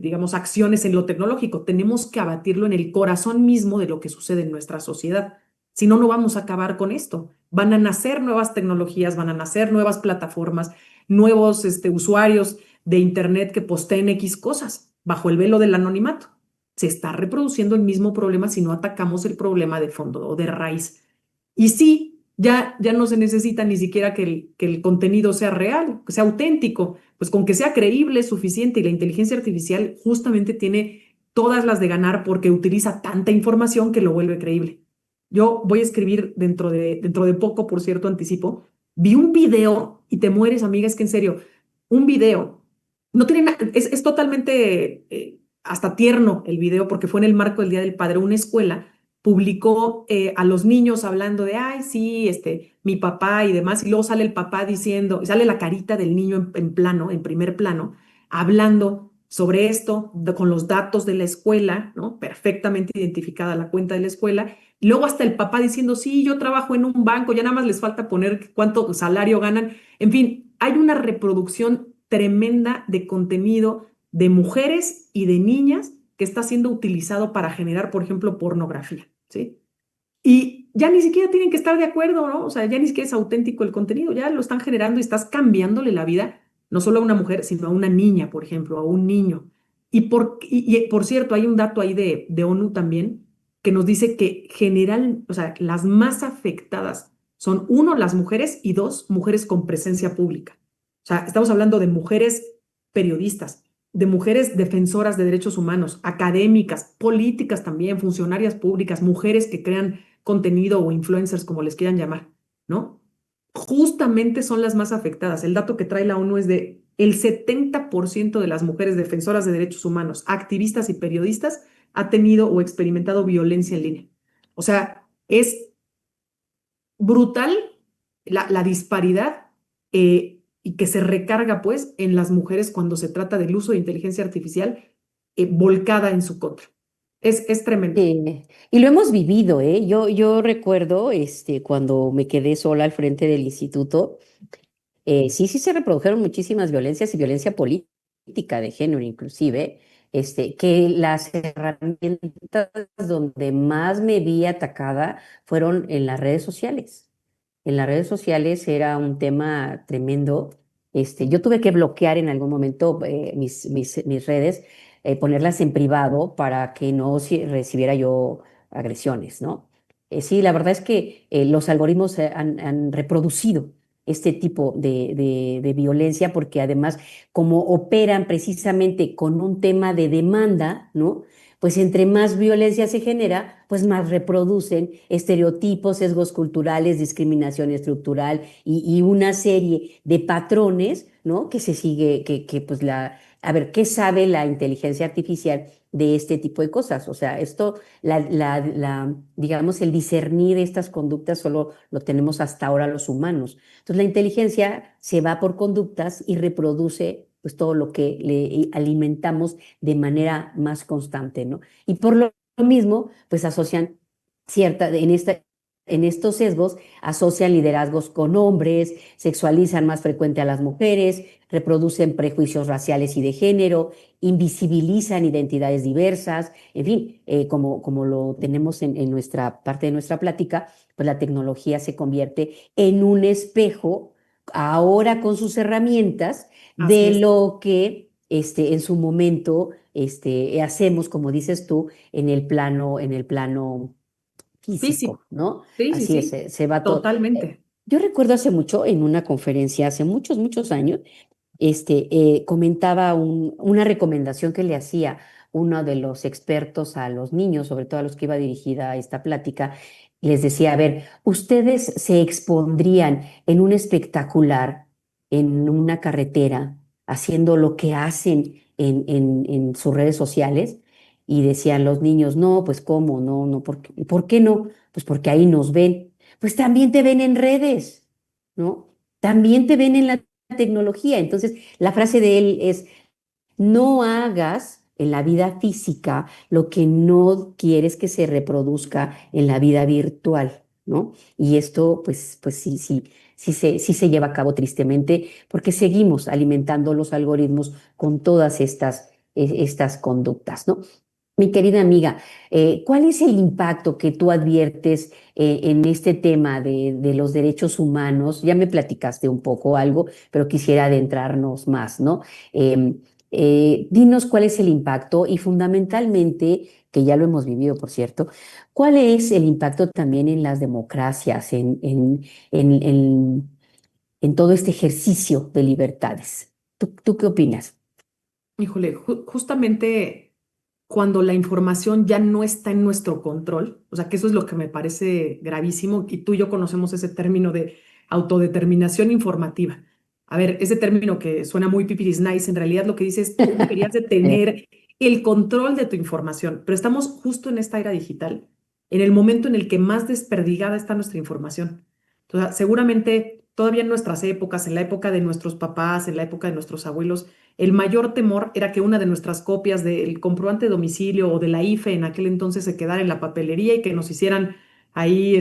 digamos, acciones en lo tecnológico, tenemos que abatirlo en el corazón mismo de lo que sucede en nuestra sociedad. Si no, no vamos a acabar con esto. Van a nacer nuevas tecnologías, van a nacer nuevas plataformas, nuevos usuarios de Internet que posteen X cosas bajo el velo del anonimato. Se está reproduciendo el mismo problema si no atacamos el problema de fondo o de raíz. Y sí, ya no se necesita ni siquiera que el contenido sea real, que sea auténtico, pues con que sea creíble es suficiente y la inteligencia artificial justamente tiene todas las de ganar porque utiliza tanta información que lo vuelve creíble. Yo voy a escribir dentro de poco, por cierto, anticipo, vi un video y te mueres, amiga, es que en serio, un video no tiene es totalmente hasta tierno el video porque fue en el marco del Día del Padre. Una escuela publicó a los niños hablando de, ay, sí, mi papá y demás, y luego sale el papá diciendo, sale la carita del niño en plano, en primer plano, hablando sobre esto, con los datos de la escuela, ¿no? Perfectamente identificada la cuenta de la escuela. Y luego hasta el papá diciendo, sí, yo trabajo en un banco, ya nada más les falta poner cuánto salario ganan. En fin, hay una reproducción tremenda de contenido de mujeres y de niñas que está siendo utilizado para generar, por ejemplo, pornografía, ¿sí? Y ya ni siquiera tienen que estar de acuerdo, ¿no? O sea, ya ni siquiera es auténtico el contenido, ya lo están generando y estás cambiándole la vida, no solo a una mujer, sino a una niña, por ejemplo, a un niño. Por cierto, hay un dato ahí de ONU también que nos dice que general, o sea, las más afectadas son, uno, las mujeres y dos, mujeres con presencia pública. O sea, estamos hablando de mujeres periodistas, de mujeres defensoras de derechos humanos, académicas, políticas también, funcionarias públicas, mujeres que crean contenido o influencers, como les quieran llamar, ¿no? Justamente son las más afectadas. El dato que trae la ONU es de el 70% de las mujeres defensoras de derechos humanos, activistas y periodistas ha tenido o experimentado violencia en línea. O sea, es brutal la disparidad y que se recarga pues en las mujeres cuando se trata del uso de inteligencia artificial volcada en su contra. Es tremendo. Y lo hemos vivido, ¿eh? Yo recuerdo cuando me quedé sola al frente del instituto, sí se reprodujeron muchísimas violencias y violencia política de género inclusive, que las herramientas donde más me vi atacada fueron en las redes sociales. En las redes sociales era un tema tremendo. Yo tuve que bloquear en algún momento mis redes, ponerlas en privado para que no recibiera yo agresiones, ¿no? Sí, la verdad es que los algoritmos han reproducido este tipo de violencia porque además como operan precisamente con un tema de demanda, ¿no? Pues entre más violencia se genera, pues más reproducen estereotipos, sesgos culturales, discriminación estructural y una serie de patrones, ¿no? Que se sigue, que pues a ver, ¿qué sabe la inteligencia artificial de este tipo de cosas? O sea, esto digamos, el discernir estas conductas solo lo tenemos hasta ahora los humanos. Entonces, la inteligencia se va por conductas y reproduce pues todo lo que le alimentamos de manera más constante, ¿no? Y por lo mismo, pues asocian en estos sesgos, asocian liderazgos con hombres, sexualizan más frecuente a las mujeres, reproducen prejuicios raciales y de género, invisibilizan identidades diversas, en fin, como lo tenemos en nuestra parte de nuestra plática, pues la tecnología se convierte en un espejo, ahora con sus herramientas, Así de es. lo que en su momento hacemos, como dices tú, en el plano Físico. físico, ¿no? Sí, sí, Así es, sí, se va todo. totalmente. Yo recuerdo hace mucho, en una conferencia, hace muchos, muchos años, comentaba una recomendación que le hacía uno de los expertos a los niños, sobre todo a los que iba dirigida esta plática, les decía, a ver, ¿ustedes se expondrían en un espectacular, en una carretera, haciendo lo que hacen en sus redes sociales? Y decían los niños, no, pues cómo, no, no, ¿por qué no? Pues porque ahí nos ven. Pues también te ven en redes, ¿no? También te ven en la tecnología. Entonces, la frase de él es, no hagas en la vida física lo que no quieres que se reproduzca en la vida virtual, ¿no? Y esto, pues sí, sí, sí se lleva a cabo tristemente porque seguimos alimentando los algoritmos con todas estas conductas, ¿no? Mi querida amiga, ¿cuál es el impacto que tú adviertes en este tema de los derechos humanos? Ya me platicaste un poco algo, pero quisiera adentrarnos más, ¿no? Em, Dinos cuál es el impacto y fundamentalmente, que ya lo hemos vivido, por cierto, ¿cuál es el impacto también en las democracias, en, en- en todo este ejercicio de libertades? ¿Tú qué opinas? Híjole, justamente cuando la información ya no está en nuestro control, o sea, que eso es lo que me parece gravísimo, y tú y yo conocemos ese término de autodeterminación informativa. A ver, ese término que suena muy pipiris nice, en realidad lo que dice es tú deberías de tener el control de tu información, pero estamos justo en esta era digital, en el momento en el que más desperdigada está nuestra información. Entonces, seguramente todavía en nuestras épocas, en la época de nuestros papás, en la época de nuestros abuelos, el mayor temor era que una de nuestras copias del comprobante de domicilio o de la IFE en aquel entonces se quedara en la papelería y que nos hicieran ahí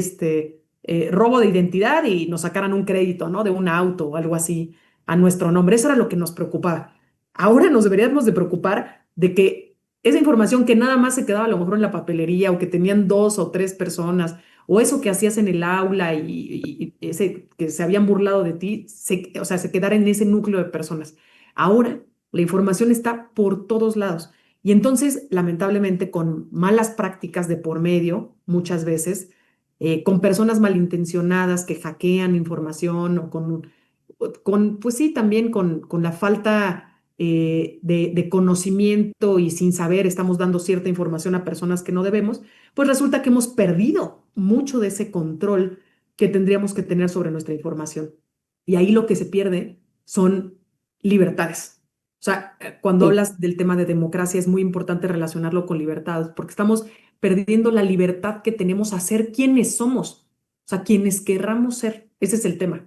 robo de identidad y nos sacaran un crédito, ¿no? De un auto o algo así a nuestro nombre. Eso era lo que nos preocupaba. Ahora nos deberíamos de preocupar de que esa información que nada más se quedaba a lo mejor en la papelería o que tenían dos o tres personas o eso que hacías en el aula y ese que se habían burlado de ti, o sea, se quedara en ese núcleo de personas. Ahora la información está por todos lados. Y entonces, lamentablemente, con malas prácticas de por medio, muchas veces, con personas malintencionadas que hackean información o pues sí, también con la falta de conocimiento y sin saber estamos dando cierta información a personas que no debemos, pues resulta que hemos perdido mucho de ese control que tendríamos que tener sobre nuestra información. Y ahí lo que se pierde son libertades. O sea, cuando Sí. hablas del tema de democracia es muy importante relacionarlo con libertad, porque estamos perdiendo la libertad que tenemos a ser quienes somos, o sea, quienes querramos ser. Ese es el tema.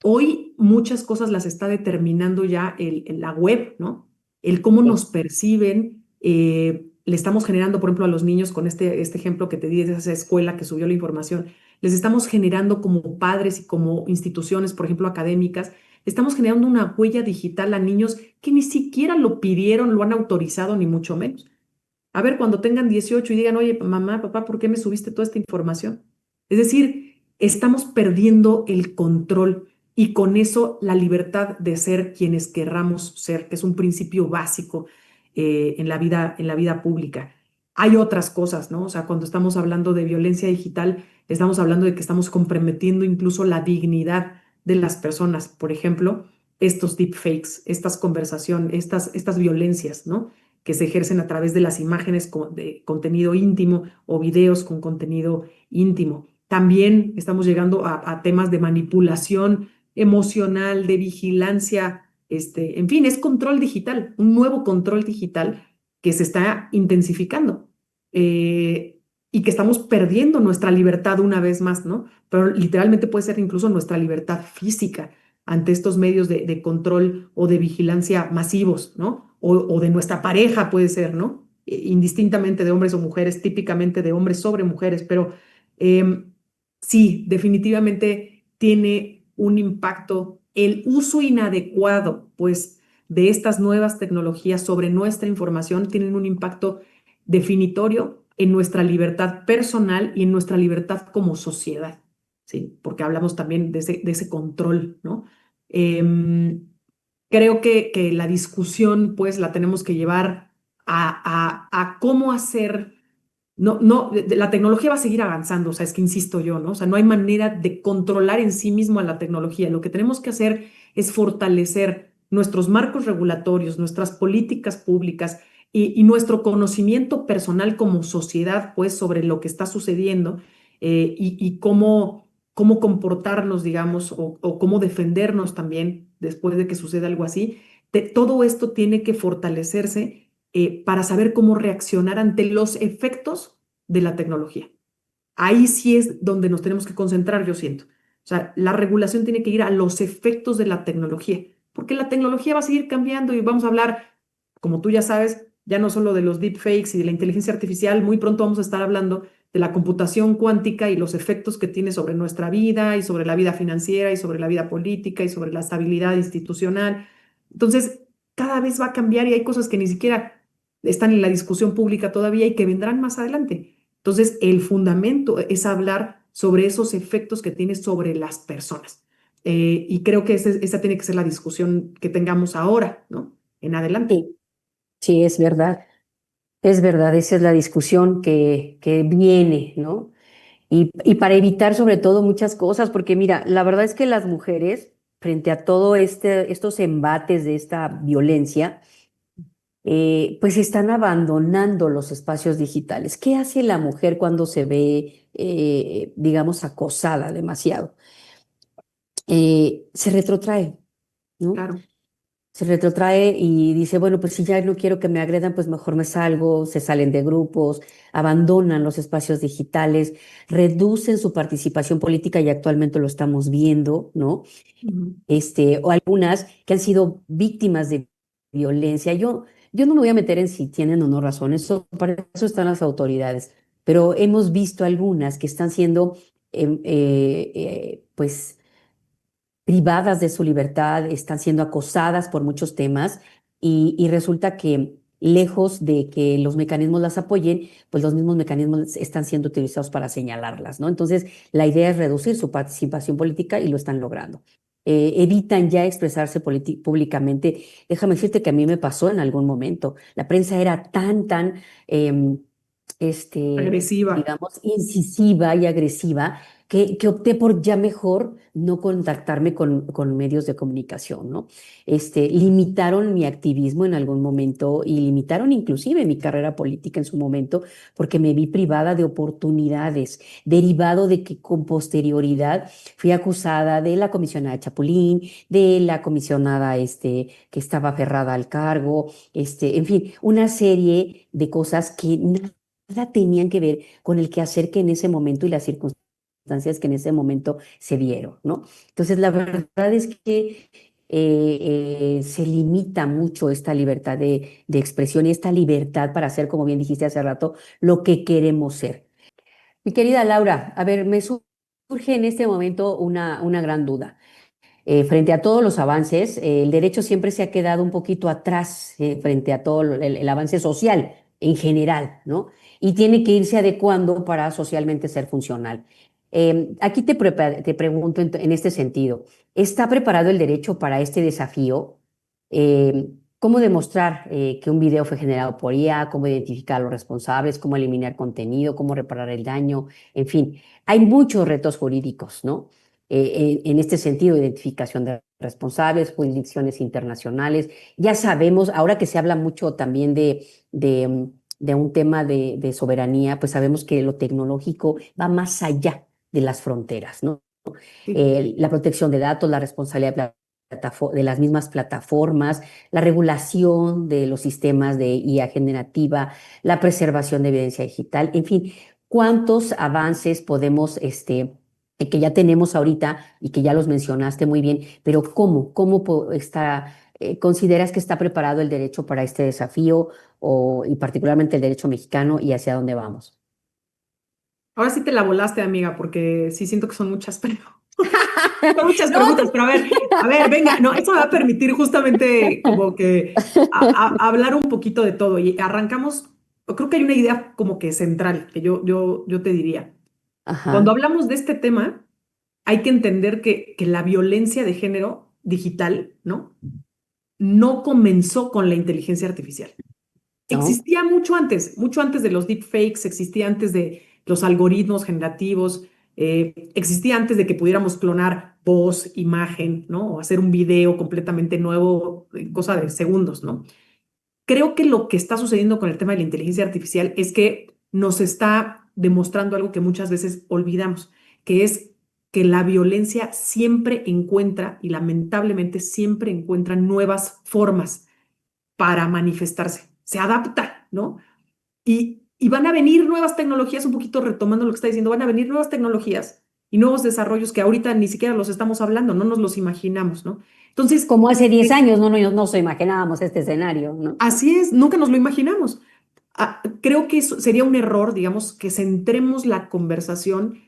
Hoy muchas cosas las está determinando ya la web, ¿no? El cómo Sí. nos perciben. Le estamos generando, por ejemplo, a los niños con este ejemplo que te di de esa escuela que subió la información, les estamos generando como padres y como instituciones, por ejemplo, académicas, estamos generando una huella digital a niños que ni siquiera lo pidieron, lo han autorizado, ni mucho menos. A ver, cuando tengan 18 y digan, oye, mamá, papá, ¿por qué me subiste toda esta información? Es decir, estamos perdiendo el control y con eso la libertad de ser quienes querramos ser, que es un principio básico en la vida pública. hay otras cosas, ¿no? O sea, cuando estamos hablando de violencia digital, estamos hablando de que estamos comprometiendo incluso la dignidad de las personas. Por ejemplo, estos deepfakes, estas conversaciones, estas violencias, ¿no? Que se ejercen a través de las imágenes de contenido íntimo o videos con contenido íntimo. También estamos llegando a temas de manipulación emocional, de vigilancia, en fin, es control digital, un nuevo control digital que se está intensificando y que estamos perdiendo nuestra libertad una vez más, ¿no? Pero literalmente puede ser incluso nuestra libertad física ante estos medios de control o de vigilancia masivos, ¿no? O de nuestra pareja puede ser, ¿no? Indistintamente de hombres o mujeres, típicamente de hombres sobre mujeres, pero eh, sí, definitivamente tiene un impacto el uso inadecuado, pues de estas nuevas tecnologías sobre nuestra información tienen un impacto definitorio en nuestra libertad personal y en nuestra libertad como sociedad, ¿sí? Porque hablamos también de ese control, ¿no? Em, Creo que la discusión, pues, la tenemos que llevar a cómo hacer. No, no, la tecnología va a seguir avanzando, o sea, es que insisto yo, ¿no? O sea, no hay manera de controlar en sí mismo a la tecnología. Lo que tenemos que hacer es fortalecer nuestros marcos regulatorios, nuestras políticas públicas y nuestro conocimiento personal como sociedad, pues, sobre lo que está sucediendo y cómo comportarnos, digamos, o cómo defendernos también después de que suceda algo así. Todo esto tiene que fortalecerse para saber cómo reaccionar ante los efectos de la tecnología. Ahí sí es donde nos tenemos que concentrar, yo siento. O sea, la regulación tiene que ir a los efectos de la tecnología, porque la tecnología va a seguir cambiando y vamos a hablar, como tú ya sabes, ya no solo de los deepfakes y de la inteligencia artificial, muy pronto vamos a estar hablando de la computación cuántica y los efectos que tiene sobre nuestra vida y sobre la vida financiera y sobre la vida política y sobre la estabilidad institucional. Entonces, cada vez va a cambiar y hay cosas que ni siquiera están en la discusión pública todavía y que vendrán más adelante. Entonces, el fundamento es hablar sobre esos efectos que tiene sobre las personas. Y creo que esa tiene que ser la discusión que tengamos ahora, ¿no? En adelante. Sí, sí, es verdad, esa es la discusión que viene, ¿no? Y para evitar sobre todo muchas cosas, porque mira, la verdad es que las mujeres, frente a todo estos embates de esta violencia, pues están abandonando los espacios digitales. ¿Qué hace la mujer cuando se ve, digamos, acosada demasiado? Se retrotrae, ¿no? Claro. Se retrotrae y dice, bueno, pues si ya no quiero que me agredan, pues mejor me salgo, se salen de grupos, abandonan los espacios digitales, reducen su participación política y actualmente lo estamos viendo, ¿no? Ujú. O algunas que han sido víctimas de violencia. Yo no me voy a meter en si tienen o no razón, eso, para eso están las autoridades, pero hemos visto algunas que están siendo, pues, privadas de su libertad, están siendo acosadas por muchos temas y resulta que lejos de que los mecanismos las apoyen, pues los mismos mecanismos están siendo utilizados para señalarlas, ¿no? Entonces, la idea es reducir su participación política y lo están logrando. Evitan ya expresarse públicamente. Déjame decirte que a mí me pasó en algún momento. La prensa era tan, em, este, Agresiva. digamos, incisiva y agresiva que opté por ya mejor no contactarme con medios de comunicación, ¿no? Limitaron mi activismo en algún momento y limitaron inclusive mi carrera política en su momento porque me vi privada de oportunidades, derivado de que con posterioridad fui acusada de la comisionada Chapulín, de la comisionada que estaba aferrada al cargo, en fin, una serie de cosas que nada tenían que ver con el quehacer que en ese momento y las circunstancias que en ese momento se dieron, ¿no? Entonces, la verdad es que se limita mucho esta libertad de expresión y esta libertad para hacer, como bien dijiste hace rato, lo que queremos ser. Mi querida Laura, a ver, me surge en este momento una gran duda. Frente a todos los avances, el derecho siempre se ha quedado un poquito atrás frente a todo el avance social en general, ¿no? Y tiene que irse adecuando para socialmente ser funcional. Aquí te pregunto en este sentido, ¿está preparado el derecho para este desafío? cómo demostrar que un video fue generado por IA, cómo identificar a los responsables, cómo eliminar contenido, cómo reparar el daño, en fin, hay muchos retos jurídicos, ¿no? En este sentido, identificación de responsables, jurisdicciones internacionales. Ya sabemos, ahora que se habla mucho también de un tema de soberanía, pues sabemos que lo tecnológico va más allá de las fronteras, ¿no? Sí. La protección de datos, la responsabilidad de las mismas plataformas, la regulación de los sistemas de IA generativa, la preservación de evidencia digital, en fin, cuántos avances podemos, que ya tenemos ahorita y que ya los mencionaste muy bien, pero ¿cómo está, consideras que está preparado el derecho para este desafío y particularmente el derecho mexicano y hacia dónde vamos? Ahora sí te la volaste, amiga, porque sí siento que son muchas preguntas. Son muchas No, preguntas, pero a ver, venga, no, esto me va a permitir justamente como que hablar un poquito de todo y arrancamos, creo que hay una idea como que central que yo te diría. Cuando ajá, hablamos de este tema, hay que entender que la violencia de género digital, ¿no? No comenzó con la inteligencia artificial. ¿no? Existía mucho antes de los deepfakes, existía antes de los algoritmos generativos, existía antes de que pudiéramos clonar voz, imagen, ¿no? O hacer un video completamente nuevo, cosa de segundos, ¿no? Creo que lo que está sucediendo con el tema de la inteligencia artificial es que nos está demostrando algo que muchas veces olvidamos, que es que la violencia siempre encuentra, y lamentablemente siempre encuentra nuevas formas para manifestarse, se adapta, ¿no? Y van a venir nuevas tecnologías, un poquito retomando lo que está diciendo, van a venir nuevas tecnologías y nuevos desarrollos que ahorita ni siquiera los estamos hablando, no nos los imaginamos, ¿no? Entonces, Como hace 10 años no nos no imaginábamos este escenario, ¿no? así es, nunca nos lo imaginamos. Creo que eso sería un error, digamos, que centremos la conversación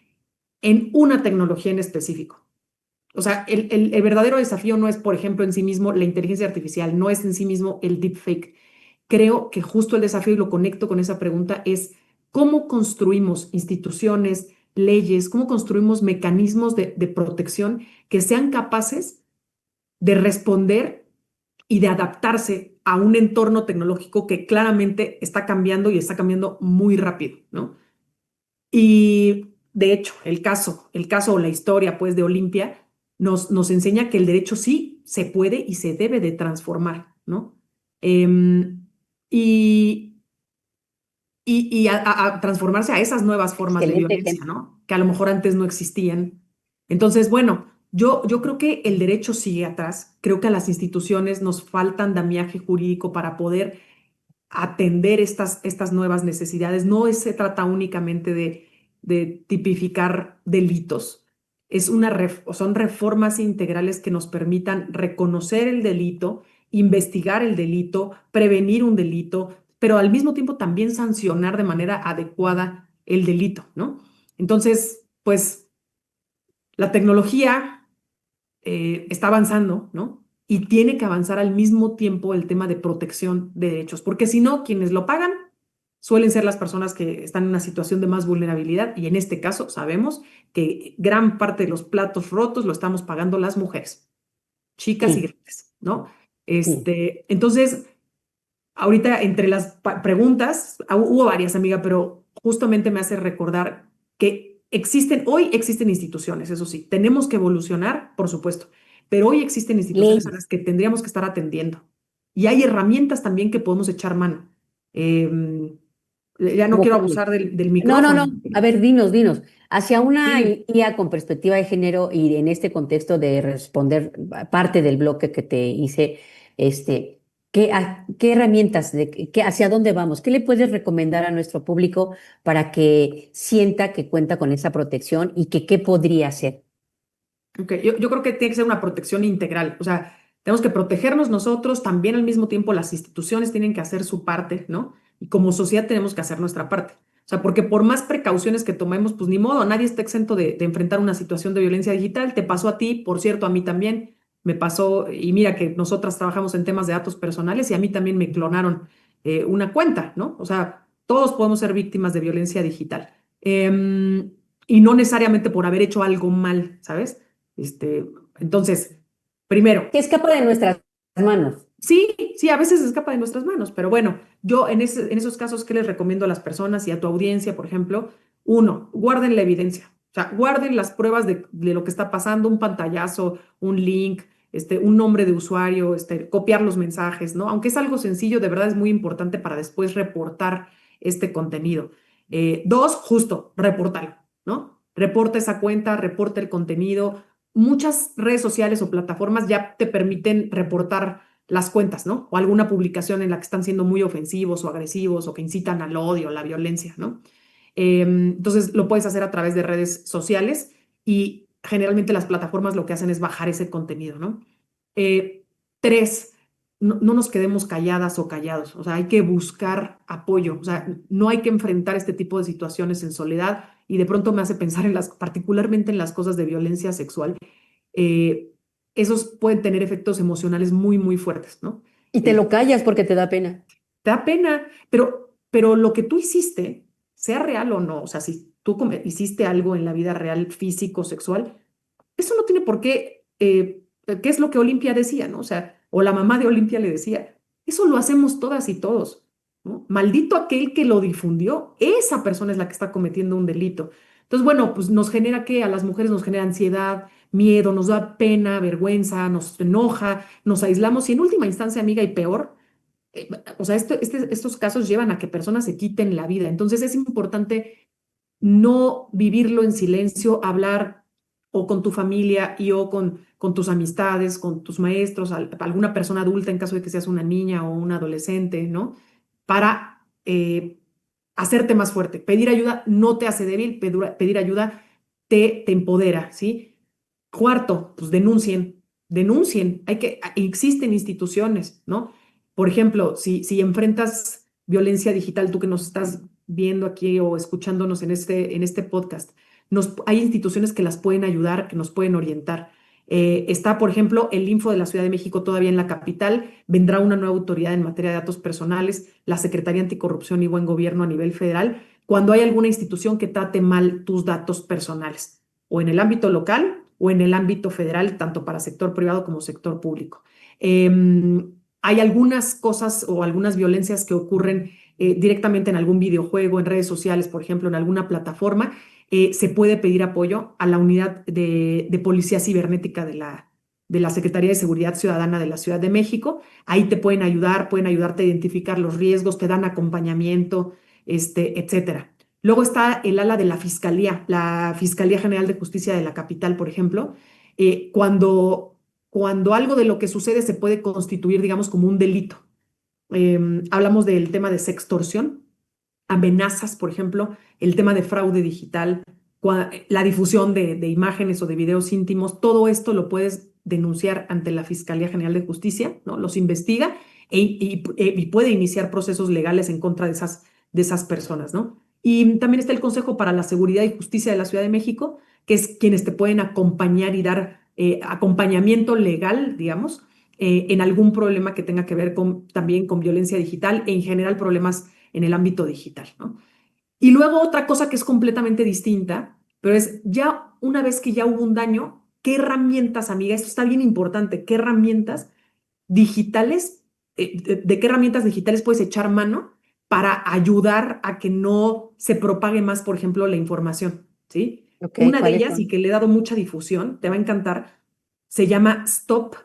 en una tecnología en específico. O sea, el verdadero desafío no es, por ejemplo, en sí mismo la inteligencia artificial, no es en sí mismo el deepfake. Creo que justo el desafío, y lo conecto con esa pregunta, es cómo construimos instituciones, leyes, cómo construimos mecanismos de protección que sean capaces de responder y de adaptarse a un entorno tecnológico que claramente está cambiando y está cambiando muy rápido, ¿no? Y de hecho, el caso o la historia, pues, de Olimpia nos enseña que el derecho sí se puede y se debe de transformar, ¿no? Em, y y a transformarse a esas nuevas formas de Excelente violencia, ejemplo. ¿no? Que a lo mejor antes no existían. Entonces, bueno, yo creo que el derecho sigue atrás. Creo que a las instituciones nos falta andamiaje jurídico para poder atender estas nuevas necesidades. No se trata únicamente de tipificar delitos. Son reformas integrales que nos permitan reconocer el delito, investigar el delito, prevenir un delito, pero al mismo tiempo también sancionar de manera adecuada el delito, ¿no? Entonces, pues la tecnología está avanzando, ¿no? Y tiene que avanzar al mismo tiempo el tema de protección de derechos, porque si no, quienes lo pagan suelen ser las personas que están en una situación de más vulnerabilidad y en este caso sabemos que gran parte de los platos rotos lo estamos pagando las mujeres, chicas y Sí, grandes, ¿no? sí. Entonces, ahorita entre las preguntas, hubo varias, amiga, pero justamente me hace recordar que hoy existen instituciones, eso sí, tenemos que evolucionar, por supuesto, pero hoy existen instituciones a Leyes. las que tendríamos que estar atendiendo. Y hay herramientas también que podemos echar mano. Em, ya no ¿Cómo quiero cuáles? abusar del No, no, no. micrófono. A ver, dinos. Hacia una Sí, IA con perspectiva de género y en este contexto de responder parte del bloque que te hice, ¿qué herramientas, hacia dónde vamos? ¿Qué le puedes recomendar a nuestro público para que sienta que cuenta con esa protección y que qué podría hacer? ok, yo creo que tiene que ser una protección integral, o sea, tenemos que protegernos nosotros, también al mismo tiempo las instituciones tienen que hacer su parte, ¿no? Y como sociedad tenemos que hacer nuestra parte. O sea, porque por más precauciones que tomemos, pues ni modo, nadie está exento de enfrentar una situación de violencia digital. Te pasó a ti, por cierto, a mí también me pasó, y mira que nosotras trabajamos en temas de datos personales y a mí también me clonaron una cuenta, ¿no? O sea, todos podemos ser víctimas de violencia digital. Y no necesariamente por haber hecho algo mal, ¿sabes? Este, entonces, primero, ¿Qué escapa de nuestras manos? Sí, sí, a veces se escapa de nuestras manos, pero bueno, yo en esos casos, ¿qué les recomiendo a las personas y a tu audiencia, por ejemplo? Uno, guarden la evidencia, o sea, guarden las pruebas de lo que está pasando, un pantallazo, un link, un nombre de usuario, copiar los mensajes, ¿no? Aunque es algo sencillo, de verdad es muy importante para después reportar este contenido. Dos, justo, repórtalo, ¿no? Reporta esa cuenta, reporta el contenido. Muchas redes sociales o plataformas ya te permiten reportar las cuentas, ¿no? O alguna publicación en la que están siendo muy ofensivos o agresivos o que incitan al odio, a la violencia, ¿no? Entonces lo puedes hacer a través de redes sociales y generalmente las plataformas lo que hacen es bajar ese contenido, ¿no? Eh, Tres, no nos quedemos calladas o callados, o sea, hay que buscar apoyo, o sea, no hay que enfrentar este tipo de situaciones en soledad y de pronto me hace pensar en particularmente en las cosas de violencia sexual. eh, Esos pueden tener efectos emocionales muy, muy fuertes, ¿no? Y te lo callas porque te da pena. Te da pena, pero lo que tú hiciste, sea real o no, o sea, si tú hiciste algo en la vida real, físico, sexual, eso no tiene por qué, ¿qué es lo que Olimpia decía, no? O sea, o la mamá de Olimpia le decía, eso lo hacemos todas y todos, ¿no? Maldito aquel que lo difundió, esa persona es la que está cometiendo un delito. Entonces, bueno, pues nos genera que a las mujeres nos genera ansiedad, miedo, nos da pena, vergüenza, nos enoja, nos aislamos y en última instancia, amiga, y peor, o sea, estos casos llevan a que personas se quiten la vida. Entonces es importante no vivirlo en silencio, hablar o con tu familia y o con tus amistades, con tus maestros, alguna persona adulta en caso de que seas una niña o un adolescente, ¿no? Para hacerte más fuerte. Pedir ayuda no te hace débil, pedir ayuda te empodera, ¿sí? Cuarto, pues denuncien. Existen instituciones, ¿no? Por ejemplo, si enfrentas violencia digital, tú que nos estás viendo aquí o escuchándonos en este podcast, hay instituciones que las pueden ayudar, que nos pueden orientar. Está, por ejemplo, el Info de la Ciudad de México todavía en la capital, vendrá una nueva autoridad en materia de datos personales, la Secretaría Anticorrupción y Buen Gobierno a nivel federal, cuando hay alguna institución que trate mal tus datos personales, o en el ámbito local o en el ámbito federal, tanto para sector privado como sector público. Hay algunas cosas o algunas violencias que ocurren directamente en algún videojuego, en redes sociales, por ejemplo, en alguna plataforma, se puede pedir apoyo a la unidad de policía cibernética de la Secretaría de Seguridad Ciudadana de la Ciudad de México. Ahí te pueden ayudarte a identificar los riesgos, te dan acompañamiento, etcétera. Luego está el ala de la Fiscalía General de Justicia de la capital, por ejemplo, cuando algo de lo que sucede se puede constituir, digamos, como un delito. Hablamos del tema de sextorsión, amenazas, por ejemplo, el tema de fraude digital, la difusión de imágenes o de videos íntimos, todo esto lo puedes denunciar ante la Fiscalía General de Justicia, ¿no? Los investiga y puede iniciar procesos legales en contra de esas personas, ¿no? Y también está el Consejo para la Seguridad y Justicia de la Ciudad de México, que es quienes te pueden acompañar y dar acompañamiento legal, digamos, en algún problema que tenga que ver también con violencia digital e en general problemas en el ámbito digital, ¿no? Y luego otra cosa que es completamente distinta, pero es ya una vez que ya hubo un daño, ¿qué herramientas, amiga? Esto está bien importante, ¿qué herramientas digitales, de qué herramientas digitales puedes echar mano para ayudar a que no se propague más, por ejemplo, la información, ¿sí? Ok, Una de ¿cuáles ellas, y son? que le he dado mucha difusión, te va a encantar, se llama Stop.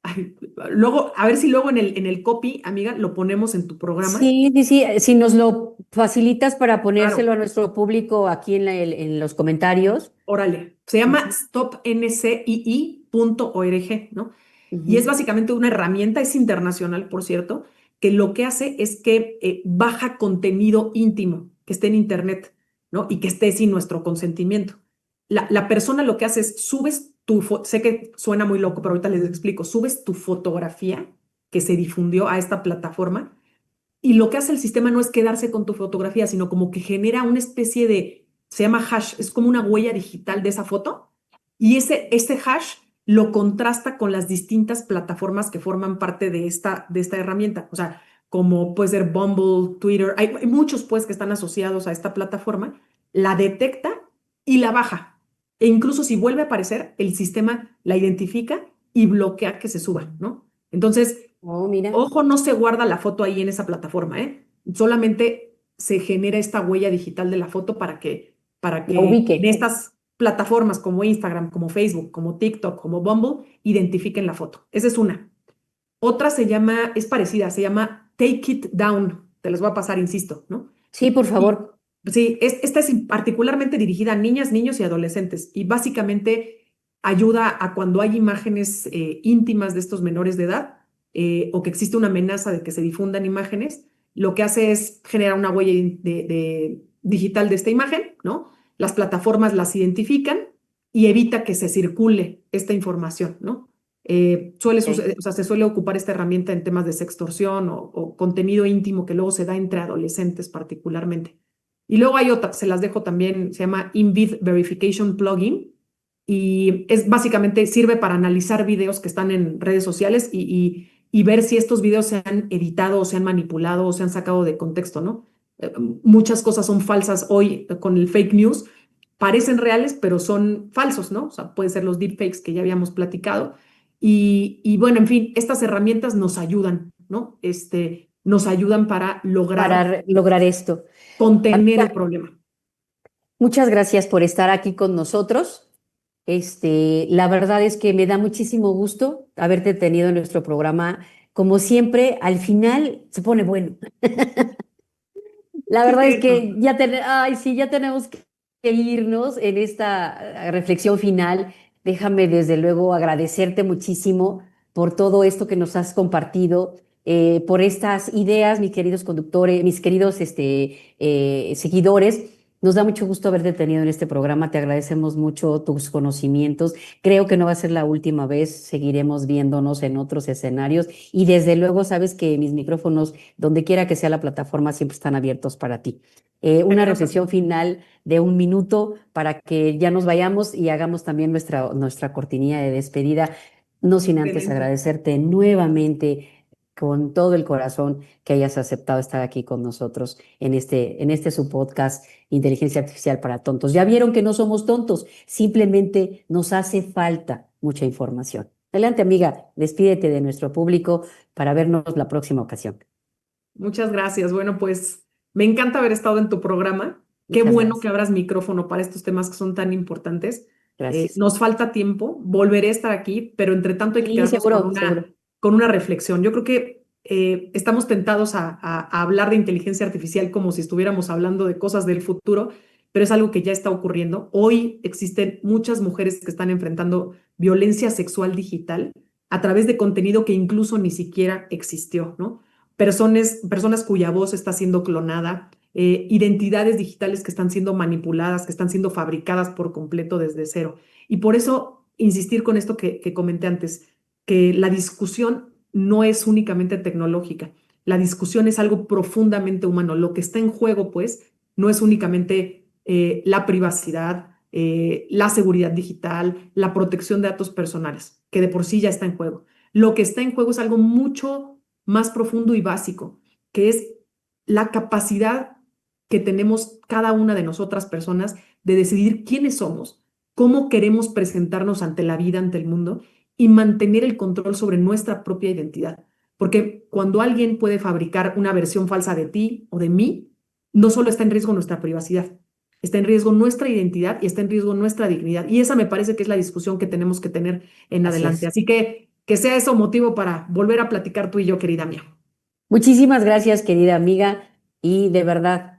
Ay, luego, a ver si luego en el copy, amiga, lo ponemos en tu programa. Sí, sí, sí. Si nos lo facilitas para ponérselo Claro, a nuestro público aquí en los comentarios. órale. Se llama Ujú, stopncii.org, ¿no? Y es ujú. básicamente una herramienta, es internacional, por cierto, que lo que hace es que baja contenido íntimo que esté en Internet, ¿no? Y que esté sin nuestro consentimiento. La persona lo que hace es, sé que suena muy loco, pero ahorita les explico, subes tu fotografía que se difundió a esta plataforma y lo que hace el sistema no es quedarse con tu fotografía, sino como que genera una especie se llama hash, es como una huella digital de esa foto y ese hash lo contrasta con las distintas plataformas que forman parte de esta herramienta. O sea, como puede ser Bumble, Twitter, hay muchos pues que están asociados a esta plataforma, la detecta y la baja. E incluso si vuelve a aparecer, el sistema la identifica y bloquea que se suba, ¿no? Entonces, Oh, mira, Ojo, no se guarda la foto ahí en esa plataforma, ¿eh? Solamente se genera esta huella digital de la foto para la que en ubique. estas plataformas como Instagram, como Facebook, como TikTok, como Bumble, identifiquen la foto. Esa es una. Otra es parecida, se llama Take It Down. Te las voy a pasar, insisto, ¿no? Sí, por Y favor. sí, esta es particularmente dirigida a niñas, niños y adolescentes y básicamente ayuda a cuando hay imágenes íntimas de estos menores de edad o que existe una amenaza de que se difundan imágenes, lo que hace es generar una huella digital de esta imagen, ¿no? Las plataformas las identifican y evita que se circule esta información, ¿no? Ok. O sea, se suele ocupar esta herramienta en temas de sextorsión o contenido íntimo que luego se da entre adolescentes particularmente. Y luego hay otra, se las dejo también, se llama InVid Verification Plugin y es básicamente sirve para analizar videos que están en redes sociales y ver si estos videos se han editado o se han manipulado o se han sacado de contexto, ¿no? Muchas cosas son falsas hoy con el fake news, parecen reales, pero son falsos, ¿no? O sea, pueden ser los deepfakes que ya habíamos platicado. Y bueno, en fin, estas herramientas nos ayudan, ¿no? Nos ayudan para Para lograr lograr esto. contener el Amiga, problema. muchas gracias por estar aquí con nosotros. La verdad es que me da muchísimo gusto haberte tenido en nuestro programa. Como siempre, al final se pone bueno. La Sí, verdad es eso. que ay, sí, ya tenemos que irnos en esta reflexión final. Déjame desde luego agradecerte muchísimo por todo esto que nos has compartido, por estas ideas, mis queridos conductores, mis queridos seguidores. Nos da mucho gusto haberte tenido en este programa. Te agradecemos mucho tus conocimientos. Creo que no va a ser la última vez. Seguiremos viéndonos en otros escenarios. Y desde luego, sabes que mis micrófonos donde quiera que sea la plataforma, siempre están abiertos para ti. Una Gracias a reflexión ti. final de un minuto para que ya nos vayamos y hagamos también nuestra cortinilla de despedida, no sin antes Excelente. agradecerte nuevamente con todo el corazón que hayas aceptado estar aquí con nosotros en este su podcast Inteligencia Artificial para Tontos. Ya vieron que no somos tontos, simplemente nos hace falta mucha información. Adelante, amiga, despídete de nuestro público para vernos la próxima ocasión. Muchas gracias. Bueno, pues me encanta haber estado en tu programa. Qué Muchas bueno que gracias. abras micrófono para estos temas que son tan importantes. Gracias. Nos falta tiempo, volveré a estar aquí, pero entre tanto hay que Sí, quedarnos seguro, seguro. con una reflexión. Yo creo que estamos tentados a hablar de inteligencia artificial como si estuviéramos hablando de cosas del futuro, pero es algo que ya está ocurriendo. Hoy existen muchas mujeres que están enfrentando violencia sexual digital a través de contenido que incluso ni siquiera existió, ¿no? Personas cuya voz está siendo clonada, identidades digitales que están siendo manipuladas, que están siendo fabricadas por completo desde cero. Y por eso insistir con esto que comenté antes, que la discusión no es únicamente tecnológica, la discusión es algo profundamente humano. Lo que está en juego, pues, no es únicamente la privacidad, la seguridad digital, la protección de datos personales, que de por sí ya está en juego. Lo que está en juego es algo mucho más profundo y básico, que es la capacidad que tenemos cada una de nosotras personas de decidir quiénes somos, cómo queremos presentarnos ante la vida, ante el mundo y mantener el control sobre nuestra propia identidad. Porque cuando alguien puede fabricar una versión falsa de ti o de mí, no solo está en riesgo nuestra privacidad, está en riesgo nuestra identidad y está en riesgo nuestra dignidad. Y esa me parece que es la discusión que tenemos que tener en Así adelante. es. Así que sea eso motivo para volver a platicar tú y yo, querida mía. Muchísimas gracias, querida amiga, y de verdad,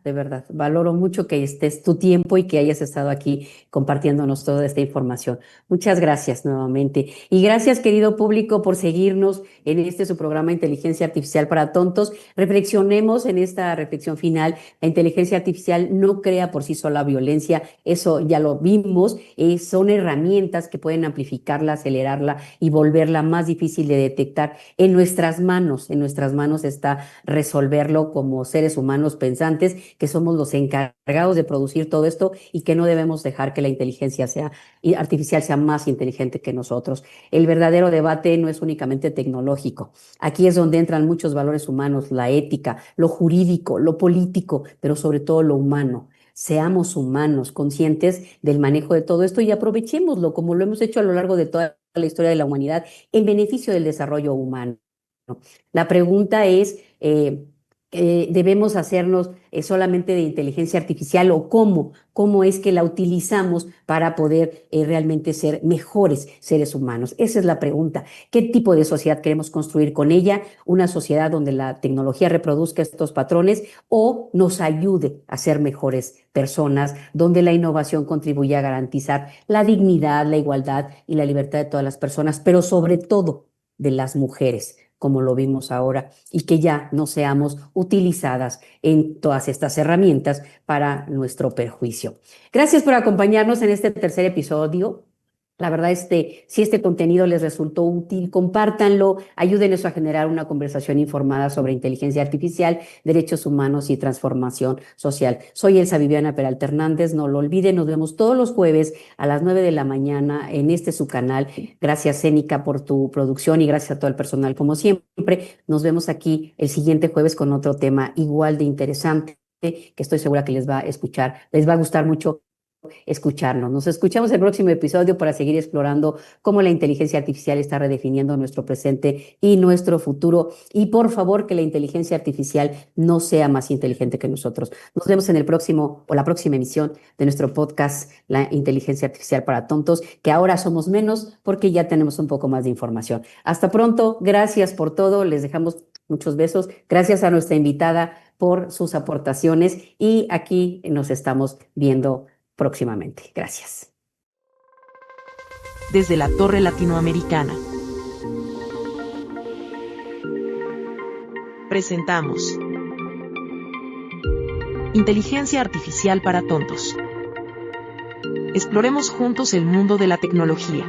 valoro mucho que estés tu tiempo y que hayas estado aquí compartiéndonos toda esta información. Muchas gracias nuevamente. Y gracias, querido público, por seguirnos en su programa Inteligencia Artificial para Tontos. Reflexionemos en esta reflexión final. La inteligencia artificial no crea por sí sola violencia, eso ya lo vimos. Son herramientas que pueden amplificarla, acelerarla y volverla más difícil de detectar. En nuestras manos está resolverlo como seres humanos pensantes, que somos los encargados de producir todo esto y que no debemos dejar que la inteligencia artificial sea más inteligente que nosotros. El verdadero debate no es únicamente tecnológico. Aquí es donde entran muchos valores humanos, la ética, lo jurídico, lo político, pero sobre todo lo humano. Seamos humanos, conscientes del manejo de todo esto y aprovechémoslo como lo hemos hecho a lo largo de toda la historia de la humanidad en beneficio del desarrollo humano. La pregunta es, ¿debemos hacernos solamente de inteligencia artificial o cómo es que la utilizamos para poder realmente ser mejores seres humanos? Esa es la pregunta. ¿Qué tipo de sociedad queremos construir con ella? ¿Una sociedad donde la tecnología reproduzca estos patrones o nos ayude a ser mejores personas, donde la innovación contribuya a garantizar la dignidad, la igualdad y la libertad de todas las personas, pero sobre todo de las mujeres, como lo vimos ahora, y que ya no seamos utilizadas en todas estas herramientas para nuestro perjuicio? Gracias por acompañarnos en este tercer episodio. La verdad, si este contenido les resultó útil, compártanlo, ayúdenos a generar una conversación informada sobre inteligencia artificial, derechos humanos y transformación social. Soy Elsa Viviana Peralta Hernández, no lo olviden, nos vemos todos los jueves a las 9 de la mañana en su canal. Gracias, Zénica, por tu producción y gracias a todo el personal, como siempre. Nos vemos aquí el siguiente jueves con otro tema igual de interesante, que estoy segura que les va a gustar mucho escucharnos. Nos escuchamos el próximo episodio para seguir explorando cómo la inteligencia artificial está redefiniendo nuestro presente y nuestro futuro. Y por favor, que la inteligencia artificial no sea más inteligente que nosotros. Nos vemos en el próximo o la próxima emisión de nuestro podcast, La Inteligencia Artificial para Tontos, que ahora somos menos porque ya tenemos un poco más de información. Hasta pronto. Gracias por todo. Les dejamos muchos besos. Gracias a nuestra invitada por sus aportaciones y aquí nos estamos viendo próximamente. Gracias. Desde la Torre Latinoamericana. Presentamos Inteligencia Artificial para Tontos. Exploremos juntos el mundo de la tecnología.